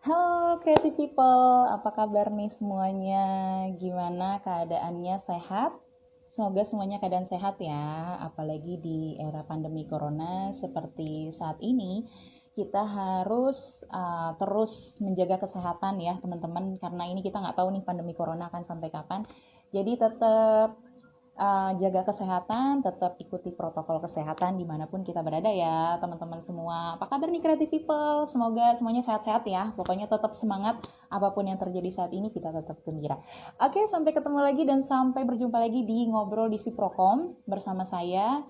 Halo Creative People, apa kabar nih semuanya? Gimana keadaannya, sehat? Semoga semuanya keadaan sehat ya, apalagi di era pandemi corona seperti saat ini. Kita harus terus menjaga kesehatan ya teman-teman, karena ini kita nggak tahu nih pandemi corona akan sampai kapan. Jadi tetap jaga kesehatan, tetap ikuti protokol kesehatan dimanapun kita berada ya teman-teman semua. Apa kabar nih Creative People? Semoga semuanya sehat-sehat ya. Pokoknya tetap semangat, apapun yang terjadi saat ini kita tetap gembira. Oke, sampai ketemu lagi dan sampai berjumpa lagi di Ngobrol di Siprokom bersama saya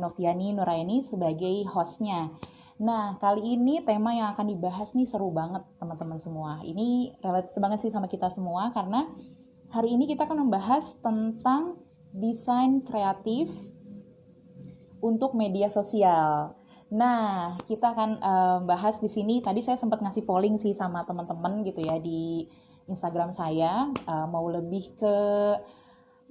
Noviani Nuraini sebagai hostnya. Nah, kali ini tema yang akan dibahas nih seru banget teman-teman semua. Ini relatif banget sih sama kita semua karena hari ini kita akan membahas tentang desain kreatif untuk media sosial. Nah, kita akan bahas di sini. Tadi saya sempat ngasih polling sih sama teman-teman gitu ya di Instagram saya, mau lebih ke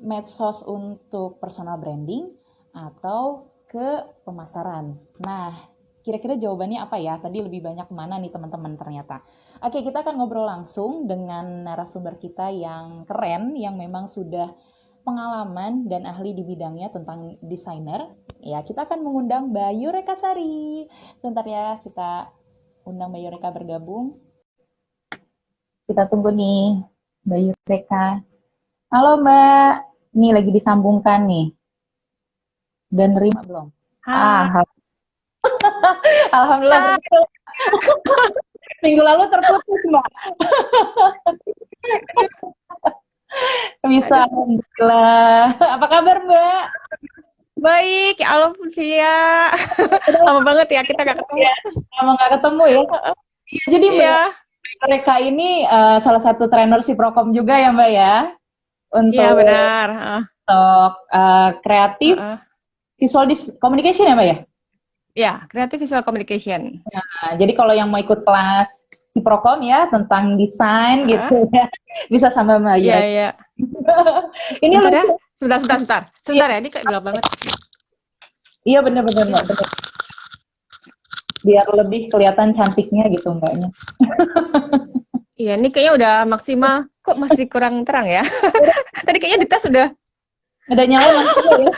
medsos untuk personal branding atau ke pemasaran. Nah, kira-kira jawabannya apa ya? Tadi lebih banyak kemana nih teman-teman ternyata. Oke, kita akan ngobrol langsung dengan narasumber kita yang keren, yang memang sudah pengalaman dan ahli di bidangnya tentang desainer. Ya, kita akan mengundang Mbak Yureka Sari. Sebentar ya, kita undang Mbak Yureka bergabung. Kita tunggu nih, Mbak Yureka. Halo Mbak, ini lagi disambungkan nih. Dan nerima belum? Hai. Alhamdulillah. Minggu lalu terputus Mbak. Bisa, Aduh, alhamdulillah. Apa kabar Mbak? baik, ya Allah Via. Lama banget ya kita gak ketemu. Ya, lama nggak ketemu ya. Iya, jadi Mbak Iya, mereka ini salah satu trainer si Prokom juga ya Mbak ya, iya untuk benar. kreatif Heeh. visual communication ya Mbak ya. Ya, Creative Visual Communication. Nah, jadi kalau yang mau ikut kelas si Prokom ya tentang desain Heeh. gitu ya, bisa sama Mbak Iya, Yura. iya. Ini Bentar ya. lucu. Sebentar. Iya, Sebentar ya, ini kayak gelap banget. iya bener-bener Mbak, bener. Biar lebih kelihatan cantiknya gitu Mbaknya. Iya, ini kayaknya udah maksimal. Kok masih kurang terang ya? Tadi kayaknya di tes Ada nyalain lampunya ya.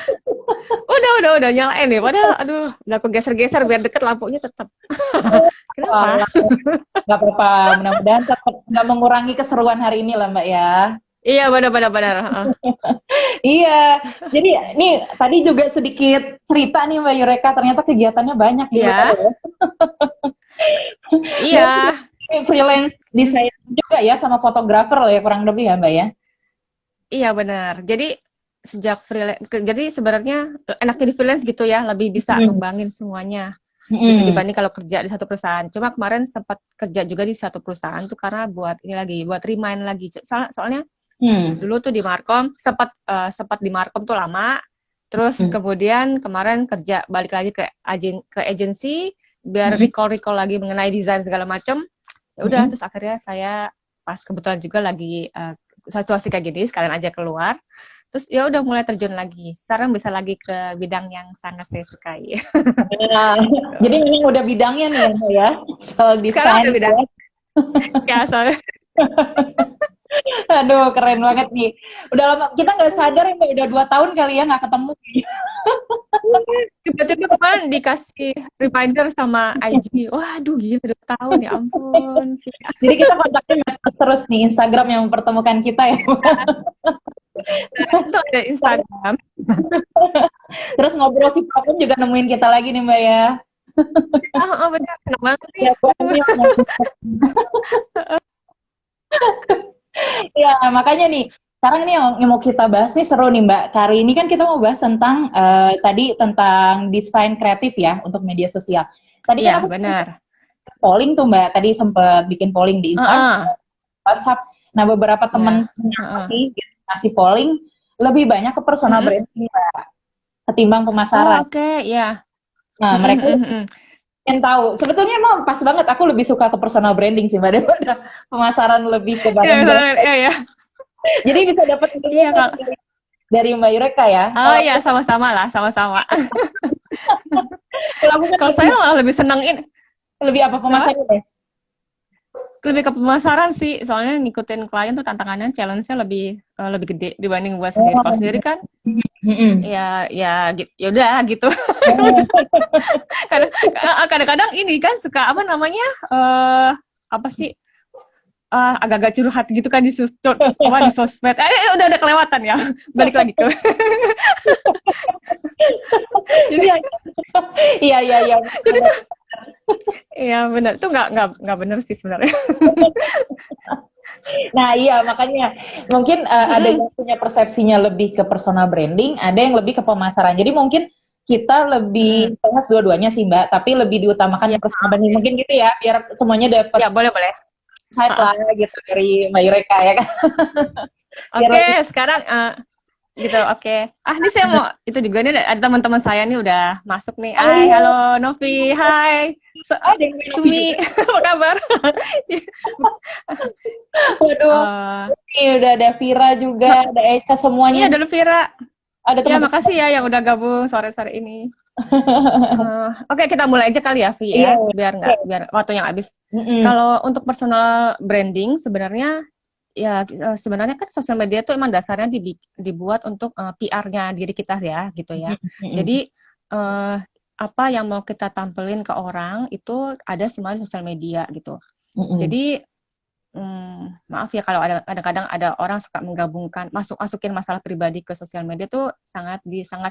udah nyalain ya. Padahal, aduh, udah aku geser-geser biar deket lampunya tetap. Kenapa? Wah, nggak apa-apa. Mudah-mudahan tetap nggak mengurangi keseruan hari ini lah Mbak ya. Iya, benar. Heeh. Iya, jadi nih tadi juga sedikit cerita nih Mbak Yureka, ternyata kegiatannya banyak di luar Iya, ya. iya. Berarti freelance desain juga ya sama fotografer lah ya kurang lebih ya Mbak ya. Iya benar. Jadi sejak freelance, jadi sebenarnya enaknya di freelance gitu ya, lebih bisa Mm. numbangin semuanya gitu Mm. dibanding kalau kerja di satu perusahaan. Cuma kemarin sempat kerja juga di satu perusahaan tuh karena buat ini lagi, buat remind lagi. Soalnya Mm. dulu tuh di Markom sempat di Markom tuh lama. Terus Mm. kemudian kemarin kerja balik lagi ke agency biar Mm. recall lagi mengenai desain segala macam. Ya udah, Mm. terus akhirnya saya pas kebetulan juga lagi situasi kayak gini sekalian aja keluar, terus ya udah mulai terjun lagi, sekarang bisa lagi ke bidang yang sangat saya sukai. Nah, jadi memang udah bidangnya nih ya Mbak ya, soal Sekarang desain udah bidang ya. ya soalnya Aduh, keren banget nih. Udah lama, kita nggak sadar ya Mbak, udah 2 tahun kali ya nggak ketemu. tiba-tiba kemarin dikasih reminder sama IG, waduh gila 2 tahun ya ampun. Jadi kita kontaknya medsos terus nih, Instagram yang mempertemukan kita ya. Itu ada Instagram. Terus ngobrol si Prokom juga nemuin kita lagi nih Mbak ya. Oh, benar, senang banget nih. Ya, banyak. Ya, makanya nih, sekarang ini yang mau kita bahas nih seru nih Mbak. Kali ini kan kita mau bahas tentang tadi tentang desain kreatif ya untuk media sosial. Tadi kan Iya aku benar. polling tuh Mbak, tadi sempat bikin polling di Instagram, Heeh. WhatsApp. Nah, beberapa teman Iya. yang Heeh. ngasih polling lebih banyak ke personal Mm-mm. branding Mbak, ketimbang Oh, pemasaran. oke, ya. Nah, Mm-mm, mereka mm-mm. pengen tahu. Sebetulnya emang pas banget aku lebih suka ke personal branding sih Mbak daripada pemasaran lebih ke Iya, barang jasa. iya, ya. Jadi bisa dapat Iya, ilmu kalau dari Mbak Yureka ya. oh iya, sama-sama lah, sama-sama. Kalau aku kan Kalau saya malah lebih seneng ini. lebih apa Kenapa? pemasaran ya? lebih ke pemasaran sih, soalnya ngikutin klien tuh tantangannya, challenge-nya lebih gede dibanding buat sendiri. Kalau sendiri kan Mm-mm. ya udah gitu. Oh. Kadang-kadang ini kan suka apa namanya apa sih agak-agak curhat gitu kan di sosmed. Udah kelewatan ya. Balik lagi ke. Jadi Iya, iya, iya, iya. jadi tuh ya benar tuh nggak benar sih sebenarnya. Nah, iya, makanya mungkin ada Mm-mm. yang punya persepsinya lebih ke personal branding, ada yang lebih ke pemasaran. Jadi mungkin kita Mm-mm. lebih bahas dua-duanya sih, Mbak, tapi lebih diutamakan Ya, personal branding mungkin gitu ya, biar semuanya dapat ya boleh boleh. insight lah gitu dari Mbak Yureka ya kan. Biar Oke, lebih sekarang gitu. Oke. Ini saya mau itu juga nih ada teman-teman saya nih udah masuk nih. Hai, oh, halo Novi. Hai. ada yang Novi Sumi. juga. Apa kabar? Waduh, Eh, ini udah ada Vira juga, ma- ada Eka semuanya iya, nih. ada Vira. Ada Ya, teman-teman. makasih ya yang udah gabung sore-sore ini. Oke, kita mulai aja kali ya, Vi Iya, ya, oke. biar waktunya habis. Mm-mm. Kalau untuk personal branding sebenarnya ya sebenarnya kan sosial media itu emang dasarnya dibuat untuk PR-nya diri kita ya, gitu ya. Mm-mm. Jadi eh, apa yang mau kita tampilin ke orang itu ada semua di sosial media gitu. Mm-mm. Jadi maaf ya kalau ada kadang-kadang ada orang suka menggabungkan masukin masalah pribadi ke sosial media tuh sangat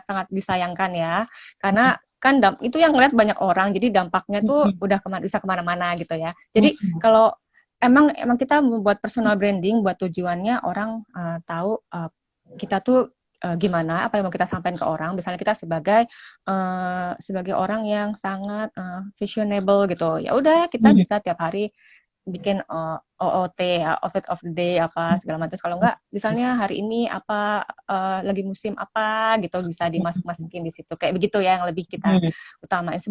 sangat disayangkan ya karena kan itu yang ngeliat banyak orang jadi dampaknya tuh Mm-mm. udah bisa kemana-mana gitu ya jadi Mm-mm. kalau emang kita membuat personal branding buat tujuannya orang tahu kita tuh gimana apa yang mau kita sampaikan ke orang misalnya kita sebagai orang yang sangat fashionable gitu ya udah kita Mm-mm. bisa tiap hari bikin OOT ya, outfit of the day apa segala macam. Kalau enggak, misalnya hari ini apa lagi musim apa gitu bisa dimasuk-masukin di situ. Kayak begitu ya yang lebih kita Mm-mm. utamain.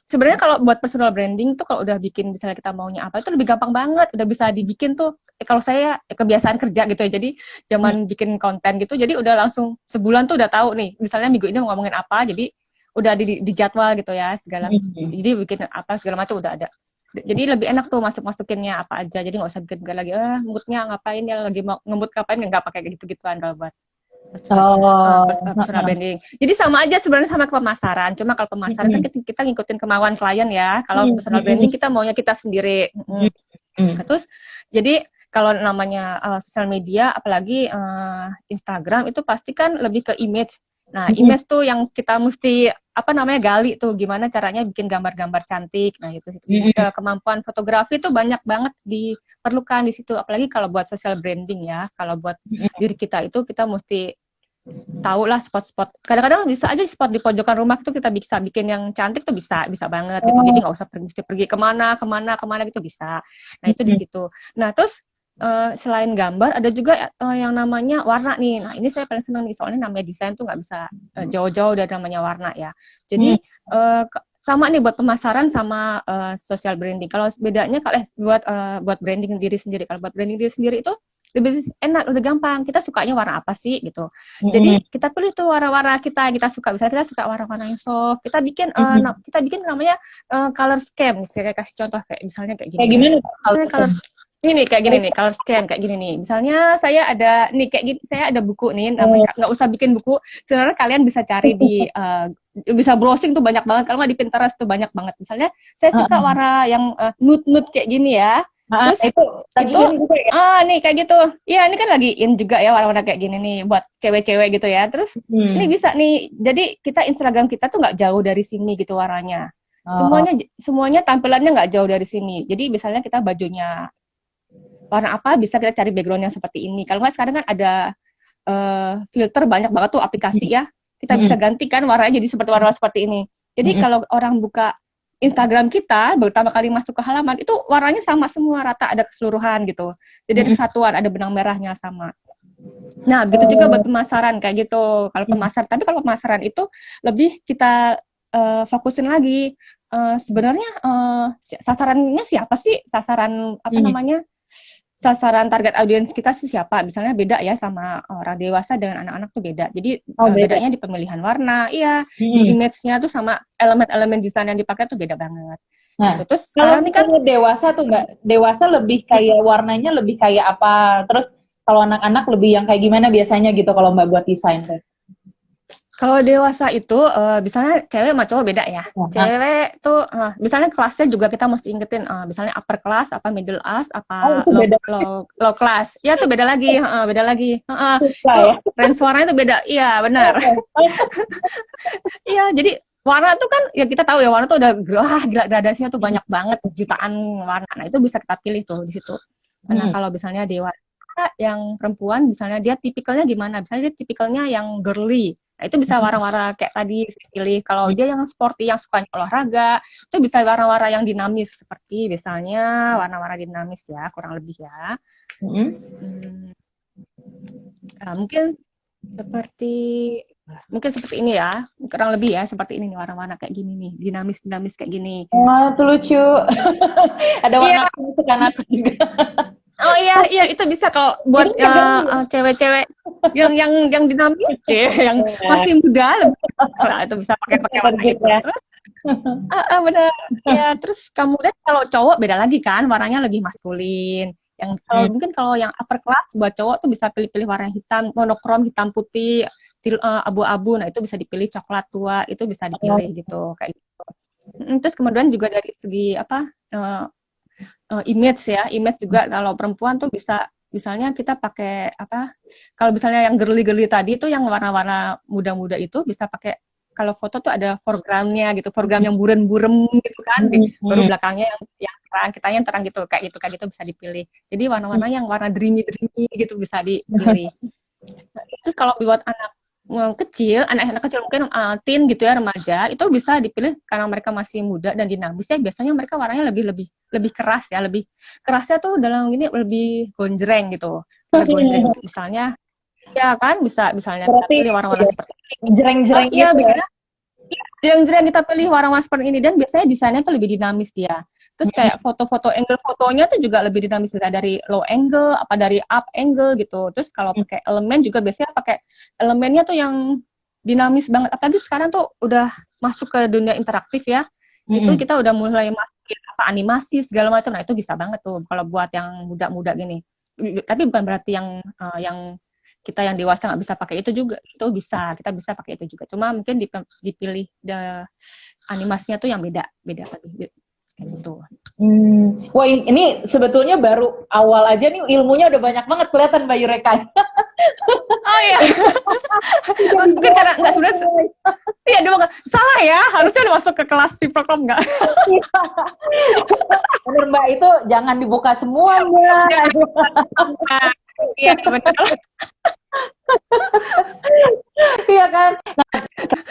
Sebenarnya kalau buat personal branding tuh kalau udah bikin misalnya kita maunya apa itu lebih gampang banget. Udah bisa dibikin tuh kalau saya kebiasaan kerja gitu ya. Jadi zaman bikin konten gitu jadi udah langsung sebulan tuh udah tahu nih. Misalnya minggu ini mau ngomongin apa jadi udah di jadwal gitu ya segala Mm-mm. jadi bikin apa segala macam udah ada jadi lebih enak tuh masukinnya apa aja jadi nggak usah bikin lagi moodnya ngapain ya lagi mau ngemut ngapain nggak pakai gitu-gituan kalau buat Oh, personal branding jadi sama aja sebenarnya sama ke pemasaran cuma kalau pemasaran kan mm-mm. kita ngikutin kemauan klien ya kalau personal Mm-mm. branding kita maunya kita sendiri Mm-mm. terus jadi kalau namanya sosial media apalagi Instagram itu pasti kan lebih ke image. Nah, Mm-mm. image tuh yang kita mesti apa namanya gali tuh gimana caranya bikin gambar-gambar cantik. Nah, itu Mm-mm. kemampuan fotografi tuh banyak banget diperlukan di situ apalagi kalau buat social branding ya. Kalau buat diri kita itu kita mesti tahu lah spot-spot. Kadang-kadang bisa aja spot di pojokan rumah itu kita bisa bikin yang cantik tuh bisa banget gitu. Jadi Oh, nggak usah pergi kemana gitu bisa. Nah itu di mm-mm. situ. Nah terus selain gambar ada juga yang namanya warna nih. Nah ini saya paling senang nih soalnya namanya desain tuh nggak bisa jauh-jauh dari namanya warna ya. Jadi sama nih buat pemasaran sama social branding. Kalau bedanya kalau buat branding diri sendiri. Kalau buat branding diri sendiri itu lebih enak, lebih gampang. Kita sukanya warna apa sih gitu. Mm-mm. Jadi kita pilih tuh warna-warna kita suka. Misalnya kita suka warna-warna yang soft. Mm-mm. Kita bikin namanya color scheme. Misalnya kasih contoh kayak misalnya kayak Kayak gini ya. gimana kalau Misalnya color ini nih kayak gini nih color scheme kayak gini nih. Misalnya saya ada nih kayak gini, saya ada buku nih. oh, Namanya nggak usah bikin buku. Sebenarnya kalian bisa cari bisa browsing tuh banyak banget. Kalau nggak di Pinterest tuh banyak banget. Misalnya saya suka warna yang nude kayak gini ya. Terus itu lagi itu ini juga ya. nih kayak gitu. Iya, ini kan lagi in juga ya warna-warna kayak gini nih buat cewek-cewek gitu ya. Terus ini Hmm. bisa nih. Jadi kita Instagram kita tuh nggak jauh dari sini gitu warnanya. Oh, Semuanya tampilannya nggak jauh dari sini. Jadi misalnya kita bajunya warna apa bisa kita cari background yang seperti ini. Kalau nggak sekarang kan ada filter banyak banget tuh aplikasi ya. Kita bisa mm-mm. gantikan warnanya jadi seperti warna seperti ini. Jadi Mm-mm. kalau orang buka Instagram kita pertama kali masuk ke halaman itu warnanya sama semua rata ada keseluruhan gitu. Jadi ada Mm-mm. kesatuan, ada benang merahnya sama. Nah, begitu juga buat Oh, pemasaran kayak gitu. Kalau mm. tapi kalau pemasaran itu lebih kita fokusin lagi. Sebenarnya sasarannya siapa sih? Sasaran apa Mm. namanya? Sasaran target audiens kita sih siapa? Misalnya beda ya sama orang dewasa dengan anak-anak tuh beda. Jadi Oh, beda. bedanya di pemilihan warna, iya, di Mm. image-nya tuh sama elemen-elemen desain yang dipakai tuh beda banget. Nah, Terus kalau sekarang nih kan misalnya dewasa tuh Mbak, dewasa lebih kayak warnanya lebih kayak apa? Terus kalau anak-anak lebih yang kayak gimana biasanya gitu kalau Mbak buat desain tuh? kalau dewasa itu, misalnya cewek sama cowok beda ya. Nah, Cewek tuh, misalnya kelasnya juga kita mesti ingetin, misalnya upper class, apa middle class, oh apa itu beda low class. Ya tuh beda lagi, beda lagi. susah Itu ya. range suaranya tuh beda. Iya benar. Iya, jadi warna tuh kan ya kita tahu ya warna tuh udah gila gradasinya tuh banyak banget jutaan warna. Nah itu bisa kita pilih tuh di situ. Karena Hmm. kalau misalnya dewasa yang perempuan misalnya dia tipikalnya gimana? Misalnya dia tipikalnya yang girly. Nah, itu bisa warna-warna kayak tadi saya pilih. Kalau dia yang sporty, yang suka olahraga, itu bisa warna-warna yang dinamis seperti misalnya warna-warna dinamis ya, kurang lebih ya. Hmm. Hmm, mungkin seperti ini ya, kurang lebih ya seperti ini nih warna-warna kayak gini nih, dinamis-dinamis kayak gini. Wah, itu lucu. Ada warna Iya, kesukaan aku juga. oh iya iya itu bisa kalau buat Jadi kadang cewek-cewek yang dinamis, yang ya, masih muda lebih lah itu bisa pakai warna terbit itu. ya. Terus benar. Ya, terus kamu lihat kalau cowok beda lagi kan, warnanya lebih maskulin. Yang kalau Hmm. mungkin kalau yang upper class buat cowok tuh bisa pilih-pilih warna hitam, monokrom, hitam putih, abu-abu. Nah, itu bisa dipilih coklat tua, itu bisa Oh. dipilih gitu kayak gitu. Terus kemudian juga dari segi apa image ya, image juga kalau perempuan tuh bisa misalnya kita pakai apa? Kalau misalnya yang girly-girly tadi itu yang warna-warna muda-muda itu bisa pakai kalau foto tuh ada foreground-nya gitu, foreground yang burem-burem gitu kan, Hmm. baru Hmm. belakangnya yang terang, kita yang terang gitu kayak gitu bisa dipilih. Jadi warna-warna yang warna dreamy-dreamy gitu bisa dipilih. Terus kalau buat anak kecil, anak-anak kecil mungkin teen gitu ya remaja, itu bisa dipilih karena mereka masih muda dan dinamis ya. Biasanya mereka warnanya lebih lebih lebih keras ya, lebih kerasnya tuh dalam ini lebih gonjreng gitu. Misalnya gonjreng, misalnya ya kan bisa misalnya kita Berarti pilih warna-warna seperti ini. jreng-jreng Iya gitu ya. biasanya jarang-jarang kita pilih warna-warna seperti ini dan biasanya desainnya tuh lebih dinamis dia. Terus kayak foto-foto angle fotonya tuh juga lebih dinamis bisa dari low angle apa dari up angle gitu. Terus kalau pakai elemen juga biasanya pakai elemennya tuh yang dinamis banget. Apalagi sekarang tuh udah masuk ke dunia interaktif ya. Itu Hmm. kita udah mulai masukin apa animasi segala macam. Nah, itu bisa banget tuh kalau buat yang muda-muda gini. Tapi bukan berarti yang kita yang dewasa nggak bisa pakai itu juga, itu bisa kita bisa pakai itu juga, cuma mungkin dipilih animasinya tuh yang beda beda tadi kayak gitu. Wah ini sebetulnya baru awal aja nih ilmunya udah banyak banget kelihatan Mbak Yureka. Oh iya. Mungkin karena nggak sebenarnya iya dulu salah ya, harusnya udah masuk ke kelas si program nggak. Bener Mbak itu jangan dibuka semua Mbak. Iya benar. Iya kan.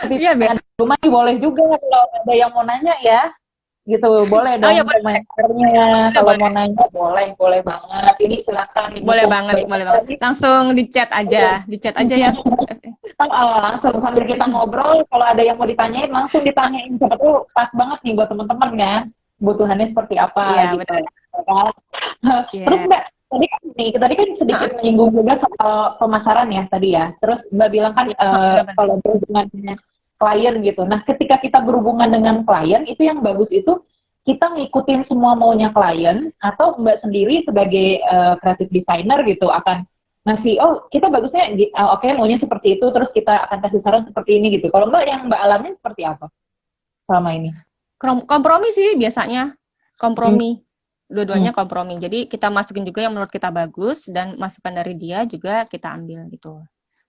Tapi Iya biasa. rumah nih boleh juga kalau ada yang mau nanya ya. Gitu boleh Oh dong ya boleh komentarnya boleh kalau boleh mau nanya boleh banget. Ini silakan boleh dibuka. banget boleh banget. Langsung di chat aja ya. Langsung sambil kita ngobrol kalau ada yang mau ditanyain langsung ditanyain siapa tuh pas banget nih buat teman-teman ya kebutuhannya seperti apa Iya gitu. benar. Terus Iya. Mbak tadi kan sedikit menyinggung juga soal pemasaran ya tadi ya. Terus Mbak bilang kan Iya, benar. kalau berhubungan dengan klien gitu. Nah, ketika kita berhubungan dengan klien itu yang bagus itu kita ngikutin semua maunya klien atau Mbak sendiri sebagai creative designer gitu akan ngasih kita bagusnya oke, maunya seperti itu terus kita akan kasih saran seperti ini gitu. Kalau Mbak yang Mbak alami seperti apa selama ini? Kompromi sih biasanya. Hmm. Kompromi. Hmm. Dua-duanya kompromi. Jadi kita masukin juga yang menurut kita bagus dan masukan dari dia juga kita ambil gitu.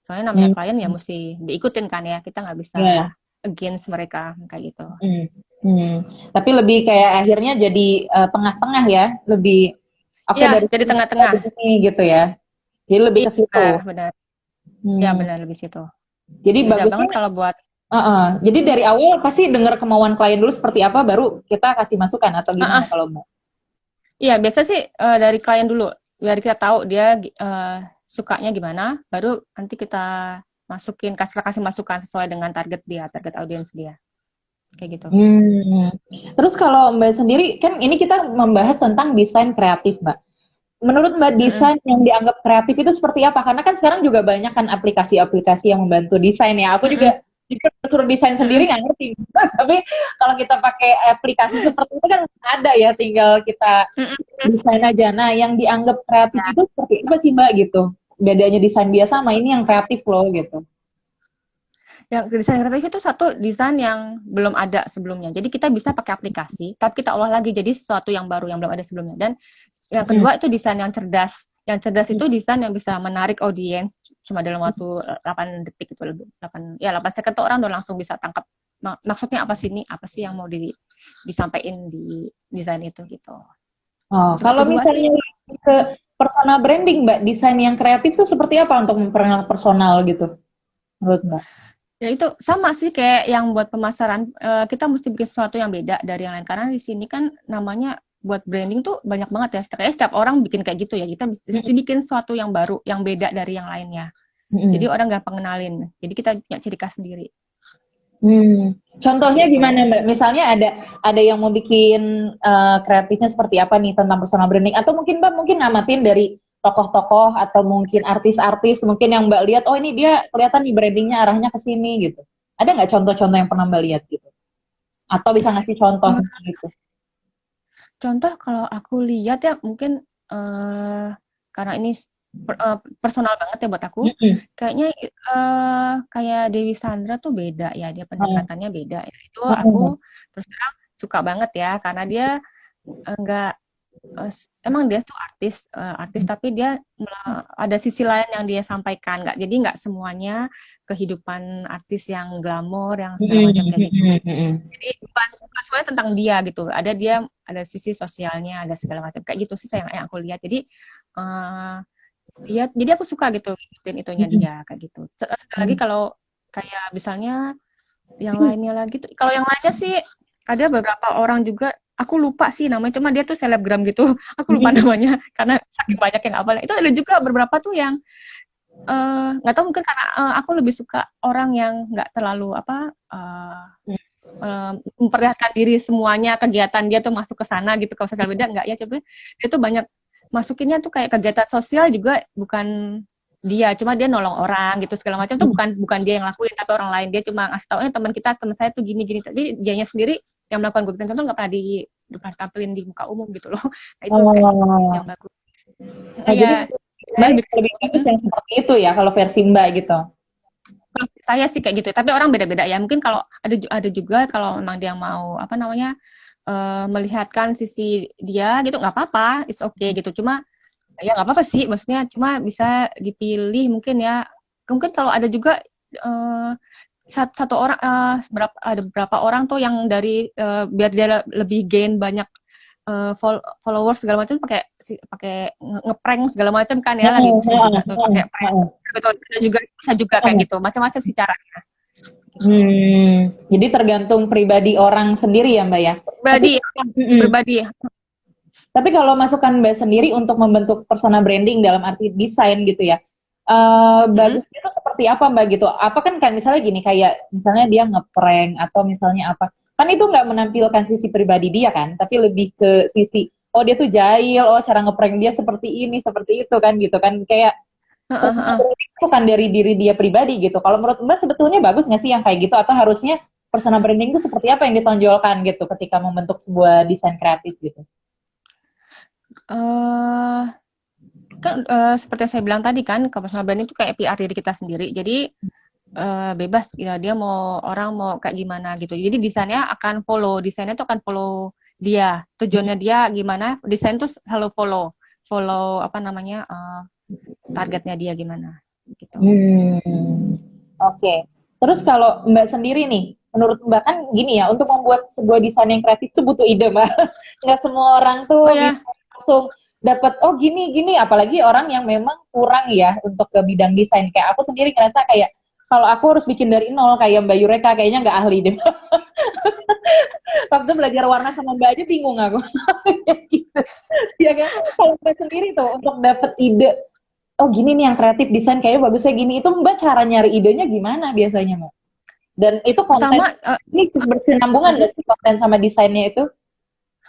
Soalnya namanya Hmm. klien ya mesti diikutin kan ya. Kita nggak bisa Yeah. against mereka kayak gitu. Hmm. Hmm. Tapi lebih kayak akhirnya jadi tengah-tengah ya, lebih oke Iya, dari jadi sini tengah-tengah. begini gitu ya. Jadi lebih Iya, ke situ. benar. Iya, Hmm. benar lebih situ. Jadi Beda banget bagusnya kalau buat Jadi dari awal pasti dengar kemauan klien dulu seperti apa, baru kita kasih masukan atau gimana kalau Mbak? iya, biasa sih dari klien dulu. Biar kita tahu dia sukanya gimana, baru nanti kita kasih masukan sesuai dengan target dia, target audiens dia. Kayak gitu. Terus kalau Mbak sendiri, kan ini kita membahas tentang desain kreatif, Mbak. Menurut Mbak, desain yang dianggap kreatif itu seperti apa? Karena kan sekarang juga banyak kan aplikasi-aplikasi yang membantu desain ya. Aku juga Jika suruh desain sendiri nggak ngerti. Tapi kalau kita pakai aplikasi seperti itu kan ada ya, tinggal kita desain aja. Nah, yang dianggap kreatif Ya. itu seperti apa sih Mbak gitu? Bedanya desain biasa sama ini yang kreatif loh gitu. Yang desain kreatif itu satu desain yang belum ada sebelumnya. Jadi kita bisa pakai aplikasi, tapi kita olah lagi jadi sesuatu yang baru yang belum ada sebelumnya. Dan yang Hmm. kedua itu desain yang cerdas. Yang cerdas itu desain yang bisa menarik audiens cuma dalam waktu 8 detik itu lebih 8 second tuh orang udah langsung bisa tangkap maksudnya apa sih ini, apa sih yang mau disampaikan di desain itu gitu. Oh, Yang kalau kedua sih misalnya ke personal branding, Mbak, desain yang kreatif itu seperti apa untuk memperkenalkan personal gitu, menurut Mbak? ya itu sama sih kayak yang buat pemasaran, kita mesti bikin sesuatu yang beda dari yang lain karena di sini kan namanya buat branding tuh banyak banget ya. Kayaknya setiap orang bikin kayak gitu ya. Kita mesti bikin sesuatu yang baru, yang beda dari yang lainnya. Jadi Mm-mm. orang gampang kenalin. Jadi kita punya ciri khas sendiri Contohnya gitu. gimana Mbak? Misalnya ada yang mau bikin kreatifnya seperti apa nih tentang personal branding? Atau mungkin Mbak mungkin ngamatin dari tokoh-tokoh atau mungkin artis-artis mungkin yang Mbak lihat, oh ini dia kelihatan nih brandingnya arahnya ke sini gitu. Ada nggak contoh-contoh yang pernah Mbak lihat gitu? Atau bisa ngasih contoh Hmm, gitu? contoh kalau aku lihat ya mungkin karena ini personal banget ya buat aku. Mm-mm. Kayaknya kayak Dewi Sandra tuh beda ya, dia Oh, pendekatannya beda ya. Itu oh, aku terus terang suka banget ya karena dia enggak emang dia tuh artis tapi dia ada sisi lain yang dia sampaikan nggak jadi nggak semuanya kehidupan artis yang glamor yang segala macam kayak gitu jadi bukan semuanya tentang dia gitu ada sisi sosialnya ada segala macam kayak gitu sih yang aku lihat jadi uh, dia jadi aku suka gitu ngikutin itunya dia kayak gitu sekali lagi kalau kayak misalnya yang lainnya lagi tuh kalau yang lainnya sih ada beberapa orang juga aku lupa sih namanya cuma dia tuh selebgram gitu aku lupa namanya karena saking banyak yang apa itu ada juga beberapa tuh yang nggak tahu mungkin karena aku lebih suka orang yang nggak terlalu memperlihatkan diri semuanya kegiatan dia tuh masuk ke sana gitu kalau sosial media nggak ya coba dia tuh banyak masukinnya tuh kayak kegiatan sosial juga bukan dia cuma dia nolong orang gitu segala macam tuh bukan bukan dia yang lakuin tapi orang lain dia cuma ngasih tau teman kita teman saya tuh gini gini tapi dianya sendiri yang melakukan kegiatan contoh nggak pernah pernah tampilin di muka umum gitu loh nah itu kayak yang oh. bagus Oh, jadi ya Mbak saya lebih lebih bagus yang seperti itu ya kalau versi Mbak gitu. saya sih kayak gitu tapi orang beda-beda ya mungkin kalau ada juga kalau memang dia mau apa namanya melihatkan sisi dia gitu nggak apa-apa it's okay gitu cuma ya nggak apa-apa sih maksudnya cuma bisa dipilih mungkin ya mungkin kalau ada juga uh, satu orang ada beberapa orang tuh yang dari biar dia lebih gain banyak followers segala macam pakai ngeprank segala macam kan ya lagi musim juga tuh pakai prank gitu juga bisa juga kayak gitu macam-macam sih caranya gitu. Jadi tergantung pribadi orang sendiri ya Mbak ya. Tapi Pribadi ya, mm-mm. pribadi ya. Tapi kalau masukan Mbak sendiri untuk membentuk personal branding dalam arti desain gitu ya, Mm-mm. bagusnya itu seperti apa Mbak gitu? Apa kan misalnya gini kayak misalnya dia ngeprank atau misalnya apa, kan itu nggak menampilkan sisi pribadi dia kan, tapi lebih ke sisi oh dia tuh jahil, oh cara ngeprank dia seperti ini, seperti itu kan gitu kan kayak personal branding itu bukan dari diri dia pribadi gitu. Kalau menurut Mbak sebetulnya bagus nggak sih yang kayak gitu atau harusnya personal branding itu seperti apa yang ditonjolkan gitu ketika membentuk sebuah desain kreatif gitu? Uh, kan seperti yang saya bilang tadi kan personal branding itu kayak PR diri kita sendiri jadi bebas ya dia mau orang mau kayak gimana gitu jadi desainnya tuh akan follow dia tujuannya dia gimana desain tuh selalu follow follow apa namanya targetnya dia gimana gitu. Oke. Terus kalau Mbak sendiri nih, menurut Mbak kan gini ya, untuk membuat sebuah desain yang kreatif itu butuh ide, Mbak. Nggak semua orang Oh tuh bisa ya. langsung dapat, oh gini, gini. Apalagi orang yang memang kurang ya untuk ke bidang desain. Kayak aku sendiri ngerasa kayak, kalau aku harus bikin dari nol kayak Mbak Yureka, kayaknya nggak ahli deh. Waktu belajar warna sama Mbak aja bingung aku. gitu. Ya kan? Kalau Mbak sendiri tuh, untuk dapat ide, oh gini nih yang kreatif desain kayaknya bagusnya gini itu Mbak cara nyari idenya gimana biasanya Mbak? Dan itu konten Pertama ini berkesinambungan nggak sih konten sama desainnya itu?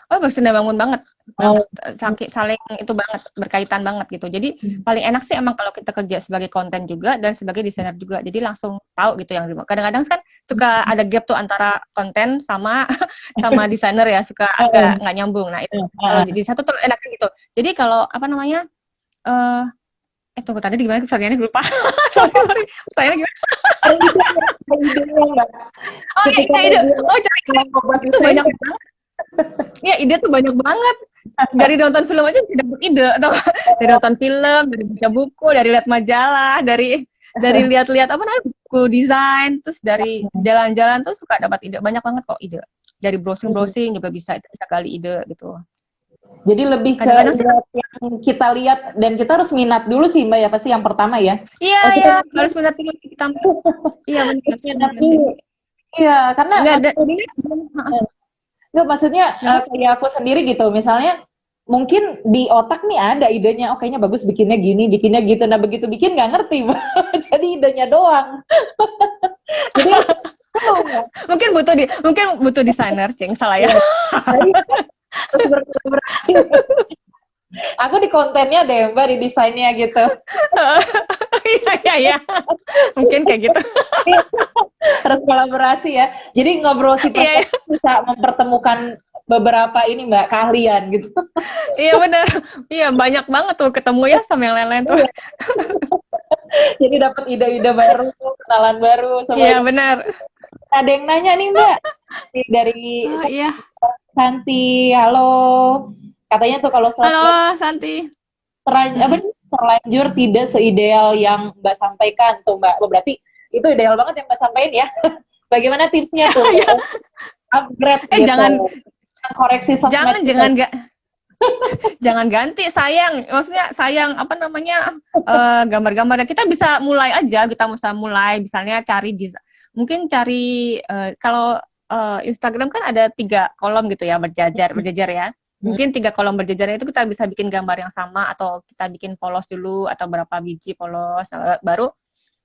Oh, bersinar bangun banget. Oh. Saling itu banget, berkaitan banget gitu. Jadi paling enak sih emang kalau kita kerja sebagai konten juga dan sebagai desainer juga. Jadi langsung tahu gitu yang kadang-kadang kan suka ada gap tuh antara konten sama sama desainer ya, suka agak nggak nyambung. Nah, itu kalau di satu tuh enaknya gitu. Jadi kalau apa namanya? Tunggu tadi gimana pertanyaannya lupa. sorry. Pertanyaannya gimana? Oh ya, ide. Oh, cari itu banyak banget. Ya, ide tuh banyak banget. Dari nonton film aja bisa dapet ide, atau dari nonton film, dari baca buku, dari lihat majalah, dari lihat-lihat apa namanya buku desain, terus dari jalan-jalan tuh suka dapat ide, banyak banget kok ide. Dari browsing juga bisa gali ide gitu. Jadi lebih ke yang kita lihat dan kita harus minat dulu sih Mbak ya, pasti yang pertama ya. Iya, harus minat dulu kita. Iya, minat dulu. Iya, karena nggak maksudnya kayak aku sendiri gitu, misalnya mungkin di otak nih ada idenya, oh kayaknya bagus bikinnya gini, bikinnya gitu, nah begitu bikin nggak ngerti, jadi idenya doang. Jadi mungkin butuh desainer, Ceng, salah ya. Aku di kontennya deh Mbak, di desainnya gitu. Iya. Mungkin kayak gitu. Harus kolaborasi ya. Jadi ngobrol sih bisa mempertemukan beberapa ini Mbak, keahlian gitu. Iya benar. Iya, banyak banget tuh ketemu ya sama yang lain-lain tuh. Jadi dapat ide-ide baru, kenalan baru. Iya benar. Ada yang nanya nih Mbak, dari Santi, halo. Katanya tuh kalau halo Santi. Terlanjur tidak seideal yang Mbak sampaikan tuh Mbak. Berarti itu ideal banget yang Mbak sampaikan ya. Bagaimana tipsnya tuh? Upgrade gitu. Jangan koreksi sosmed. Jangan ganti, sayang. Maksudnya sayang apa namanya gambar-gambarnya. Kita bisa mulai aja, misalnya mungkin cari kalau Instagram kan ada 3 kolom gitu ya, berjajar ya. Mungkin 3 kolom berjajar itu kita bisa bikin gambar yang sama, atau kita bikin polos dulu, atau berapa biji polos, baru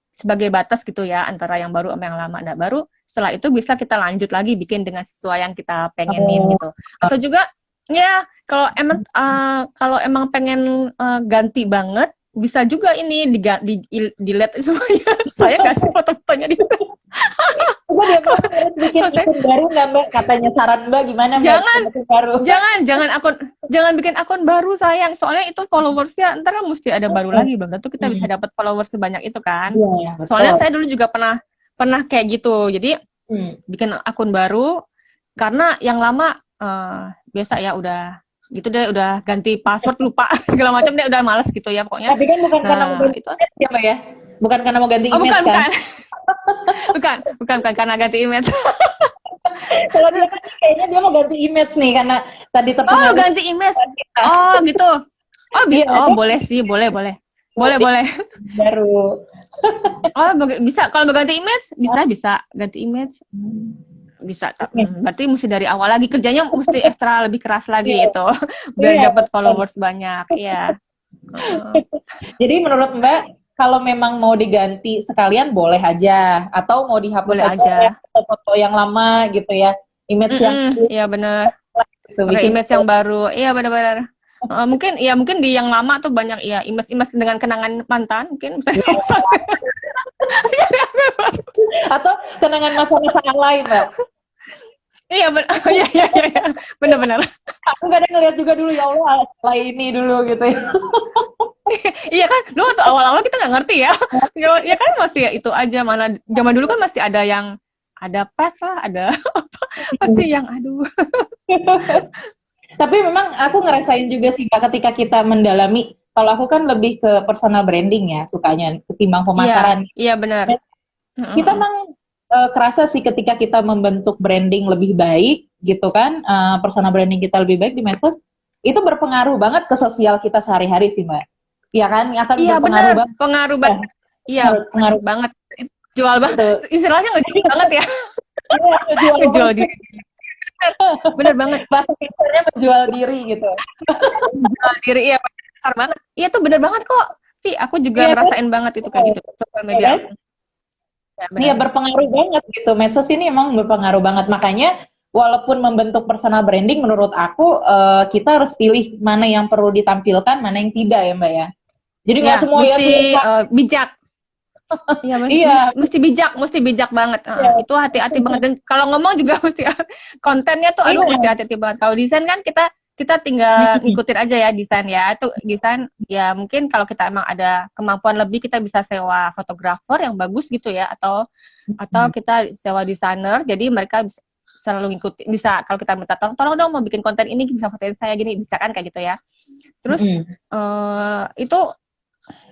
sebagai batas gitu ya antara yang baru sama yang lama. Nah, baru setelah itu bisa kita lanjut lagi bikin dengan sesuai yang kita pengenin gitu. Atau juga ya kalau emang pengen ganti banget, bisa juga ini delete semuanya. Saya kasih foto-fotonya di Coba dia harus bikin akun baru nggak Mbak? Katanya saran Mbak gimana Mbak? Jangan bikin akun baru, sayang. Soalnya itu followersnya ntar mesti ada baru lagi, belum tentu kita bisa dapat followers sebanyak itu kan. Soalnya saya dulu juga pernah kayak gitu. Jadi bikin akun baru karena yang lama biasa ya udah gitu deh, udah ganti password, lupa segala macam deh, udah males gitu ya pokoknya. Tapi kan bukan karena mau ganti image ya Mbak ya? Bukan karena mau ganti image kan? bukan karena ganti image. Kalau dia kan kayaknya dia mau ganti image nih karena tadi terpengaruh. Oh, ganti image. Oh, gitu. Oh, gitu. Oh, boleh sih, boleh. Baru. Oh, bisa. Kalau mau ganti image, bisa ganti image. Bisa. Berarti mesti dari awal lagi, kerjanya mesti ekstra lebih keras lagi itu biar dapat followers banyak. Iya. Jadi menurut Mbak, kalau memang mau diganti sekalian boleh aja, atau mau dihapus aja foto yang lama gitu ya, image yang iya benar, pakai image yang baru, iya benar-benar. Mungkin di yang lama tuh banyak ya image dengan kenangan mantan mungkin bisa. Atau kenangan masa-masa yang lain Mbak. Iya benar. Aku kadang ngeliat juga dulu, ya Allah setelah ini dulu gitu ya. Iya kan, dulu tuh awal-awal kita nggak ngerti ya. Ya kan masih itu aja, mana zaman dulu kan masih ada yang ada pas lah, ada apa, masih yang aduh. Tapi memang aku ngerasain juga sih ketika kita mendalami, kalau aku kan lebih ke personal branding ya sukanya ketimbang pemasaran. Iya benar. Kita memang kerasa sih ketika kita membentuk branding lebih baik gitu kan, personal branding kita lebih baik di medsos, itu berpengaruh banget ke sosial kita sehari-hari sih Mbak. Iya kan? Akan berpengaruh banget. Pengaruh banget. Iya, pengaruh banget. Jual banget. Istilahnya ngejual banget ya. Ngejual diri. Bener banget. Bahasa kasarnya menjual diri gitu. Menjual diri, iya besar banget. Iya tuh bener banget kok. Aku juga ngerasain banget itu kayak gitu sosial media. Iya berpengaruh banget gitu. Medsos ini emang berpengaruh banget. Makanya walaupun membentuk personal branding, menurut aku kita harus pilih mana yang perlu ditampilkan, mana yang tidak ya Mbak ya. Jadi nggak Ya, semua ya mesti tulisan. bijak. Iya, Iya, mesti bijak banget. iya, Itu hati-hati banget. Dan kalau ngomong juga mesti kontennya tuh, aduh, mesti iya. hati-hati banget. Kalau desain kan kita tinggal Mm-mm. ngikutin aja ya desain ya. Itu desain ya mungkin kalau kita emang ada kemampuan lebih kita bisa sewa fotografer yang bagus gitu ya, atau kita sewa desainer. Jadi mereka bisa selalu ngikutin, bisa kalau kita minta tolong dong mau bikin konten ini bisa fotoin saya gini, bisa kan kayak gitu ya. Terus Mm-mm. itu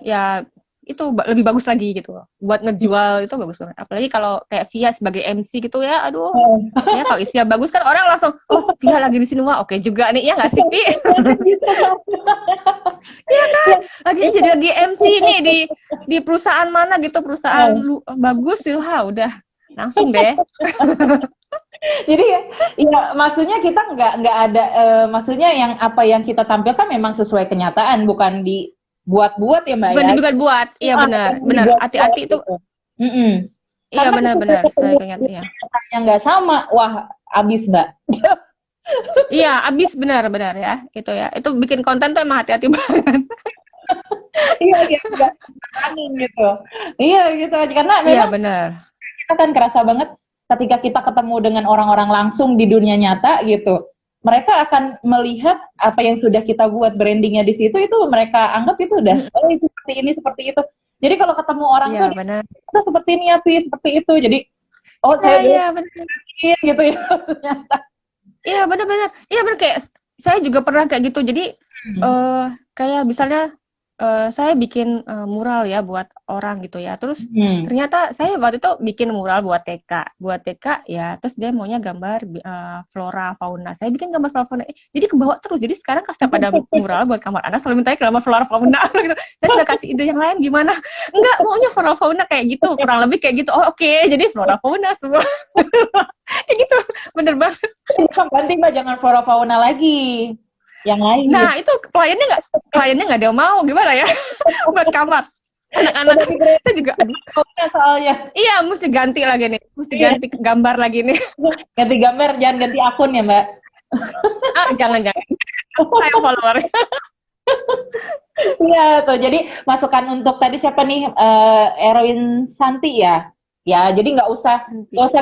ya itu lebih bagus lagi gitu loh. Buat ngejual itu bagus banget. Apalagi kalau kayak Via sebagai MC gitu ya, aduh. Ya kalau isinya bagus kan orang langsung, oh Via lagi di sini, wah oke juga nih, ya nggak sih Vi? Iya kan, lagi MC nih di perusahaan mana gitu, perusahaan bagus sih, wah udah langsung deh. Jadi ya maksudnya kita nggak ada maksudnya yang apa yang kita tampilkan memang sesuai kenyataan, bukan dibuat-buat ya Mbak Bukan ya. dibuat-buat, iya benar, hati-hati itu. Mm-mm. Iya Karena benar-benar, saya kenyataan. Iya. yang nggak sama, wah abis Mbak. Iya, abis benar-benar ya, itu ya. Itu bikin konten tuh emang hati-hati banget. Iya iya nggak berani gitu. Iya gitu aja karena Iya memang benar. kita kan kerasa banget ketika kita ketemu dengan orang-orang langsung di dunia nyata gitu. Mereka akan melihat apa yang sudah kita buat brandingnya di situ itu mereka anggap itu udah oh itu seperti ini seperti itu. Jadi kalau ketemu orang Iya tuh benar. kita seperti ini ya Pi, seperti itu. Jadi oh Iya saya iya benar. bikin gitu ya. Iya benar-benar. Iya benar kayak saya juga pernah kayak gitu. Jadi kayak misalnya saya bikin mural ya buat orang gitu ya. Terus ternyata saya waktu itu bikin mural buat TK ya. Terus dia maunya gambar flora fauna. Saya bikin gambar flora fauna. Jadi kebawa terus. Jadi sekarang kalau setiap ada mural buat kamar anak selalu minta gambar flora fauna gitu. Saya sudah kasih ide yang lain gimana? Enggak, maunya flora fauna kayak gitu. Kurang lebih kayak gitu. Oh oke. Jadi flora fauna semua. Kayak gitu. Bener banget. Ganti Mbak jangan flora fauna lagi. Yang lain. Nah, itu kliennya nggak ada yang mau gimana ya buat kamar anak-anak. Saya juga soalnya. Iya, mesti ganti lagi nih. Mesti ganti gambar lagi nih. Ganti gambar, jangan ganti akun ya, Mbak. Jangan. Saya follower. Iya, tuh. Jadi masukan untuk tadi siapa nih? Erwin Santi ya. Ya, jadi nggak usah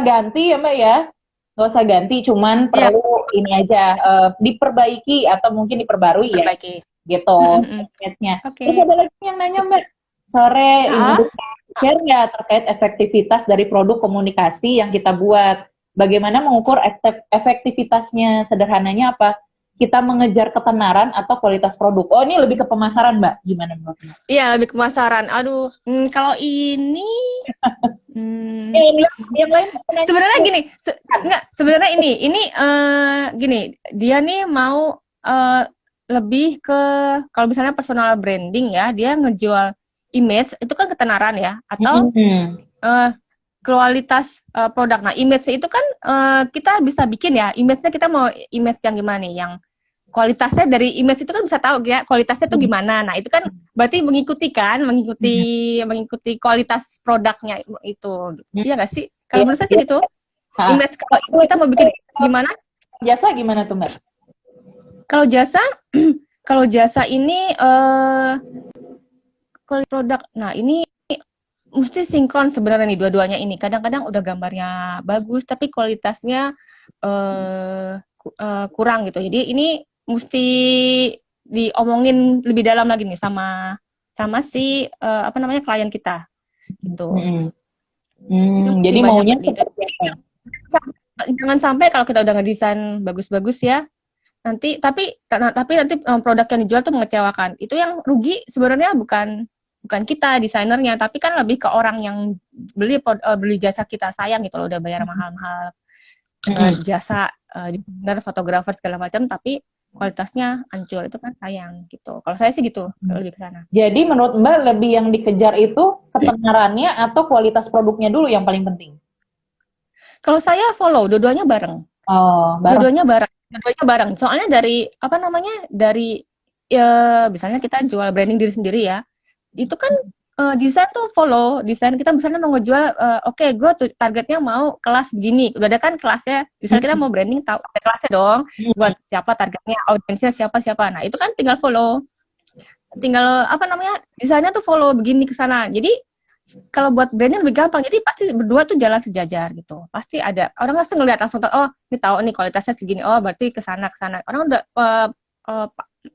ganti ya, Mbak ya. Nggak usah ganti, cuman perlu ini aja diperbaiki atau mungkin diperbarui ya. Gitu. Image-nya. Terus ada lagi yang nanya, Mbak. Sore ini share ya terkait efektivitas dari produk komunikasi yang kita buat. Bagaimana mengukur efektivitasnya? Sederhananya apa? Kita mengejar ketenaran atau kualitas produk. Oh, ini lebih ke pemasaran, Mbak. Gimana, Mbak? Iya, lebih ke pemasaran. Aduh, kalau ini yang lain sebenarnya gini, sebenarnya ini gini, dia nih mau lebih ke kalau misalnya personal branding ya, dia ngejual image itu kan ketenaran ya, atau kualitas produk. Nah, image itu kan kita bisa bikin ya, image-nya kita mau image yang gimana nih, yang kualitasnya dari image itu kan bisa tahu ya kualitasnya tuh gimana. Nah, itu kan berarti mengikuti kualitas produknya itu. Iya nggak sih? Kalau menurut saya sih gitu. Image kalau kita mau bikin gimana? Jasa gimana tuh, Mbak? Kalau jasa ini kualitas produk. Nah, ini mesti sinkron sebenarnya nih dua-duanya ini. Kadang-kadang udah gambarnya bagus tapi kualitasnya kurang gitu. Jadi ini mesti diomongin lebih dalam lagi nih sama si klien kita gitu. Jadi maunya seperti apa? Jangan sampai kalau kita udah ngedesain bagus-bagus ya, tapi nanti produk yang dijual tuh mengecewakan. Itu yang rugi sebenarnya bukan kita desainernya, tapi kan lebih ke orang yang beli jasa kita, sayang gitu loh, udah bayar mahal-mahal jasa desainer, fotografer segala macam, tapi kualitasnya hancur, itu kan sayang gitu. Kalau saya sih gitu, lebih ke sana. Jadi menurut Mbak lebih yang dikejar itu ketenarannya atau kualitas produknya dulu yang paling penting? Kalau saya follow dua-duanya bareng. Oh, dua-duanya bareng. Soalnya dari misalnya kita jual branding diri sendiri ya, itu kan desain tuh follow desain kita misalnya mau ngejual oke gue tuh targetnya mau kelas begini udah ada kan kelasnya misalnya kita mau branding tahu ada kelasnya dong buat siapa targetnya audiensnya siapa nah itu kan tinggal follow tinggal apa namanya desainnya tuh follow begini ke sana jadi kalau buat branding lebih gampang jadi pasti berdua tuh jalan sejajar gitu pasti ada orang langsung ngeliat langsung tahu oh ini tahu nih kualitasnya segini oh berarti ke sana orang udah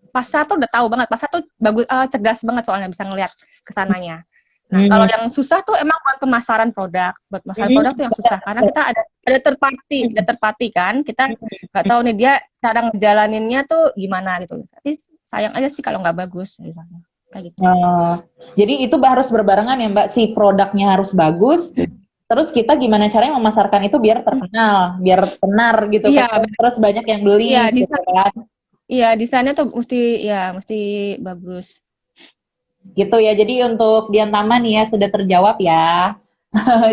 pasar tuh udah tahu banget pasar tuh bagus cerdas banget soalnya bisa ngeliat kesananya. Nah, kalau yang susah tuh emang buat pemasaran produk. Buat pemasaran produk tuh yang susah karena kita ada third party kan. Kita nggak tahu nih dia cara ngejalaninnya tuh gimana gitu. Tapi sayang aja sih kalau nggak bagus misalnya. Kayak gitu. Jadi itu harus berbarengan ya Mbak, si produknya harus bagus. Terus kita gimana caranya memasarkan itu biar terkenal, biar benar gitu kan. Terus banyak yang beli gitu kan. Iya, desainnya tuh mesti bagus. Gitu ya. Jadi untuk Dian Tama nih ya sudah terjawab ya.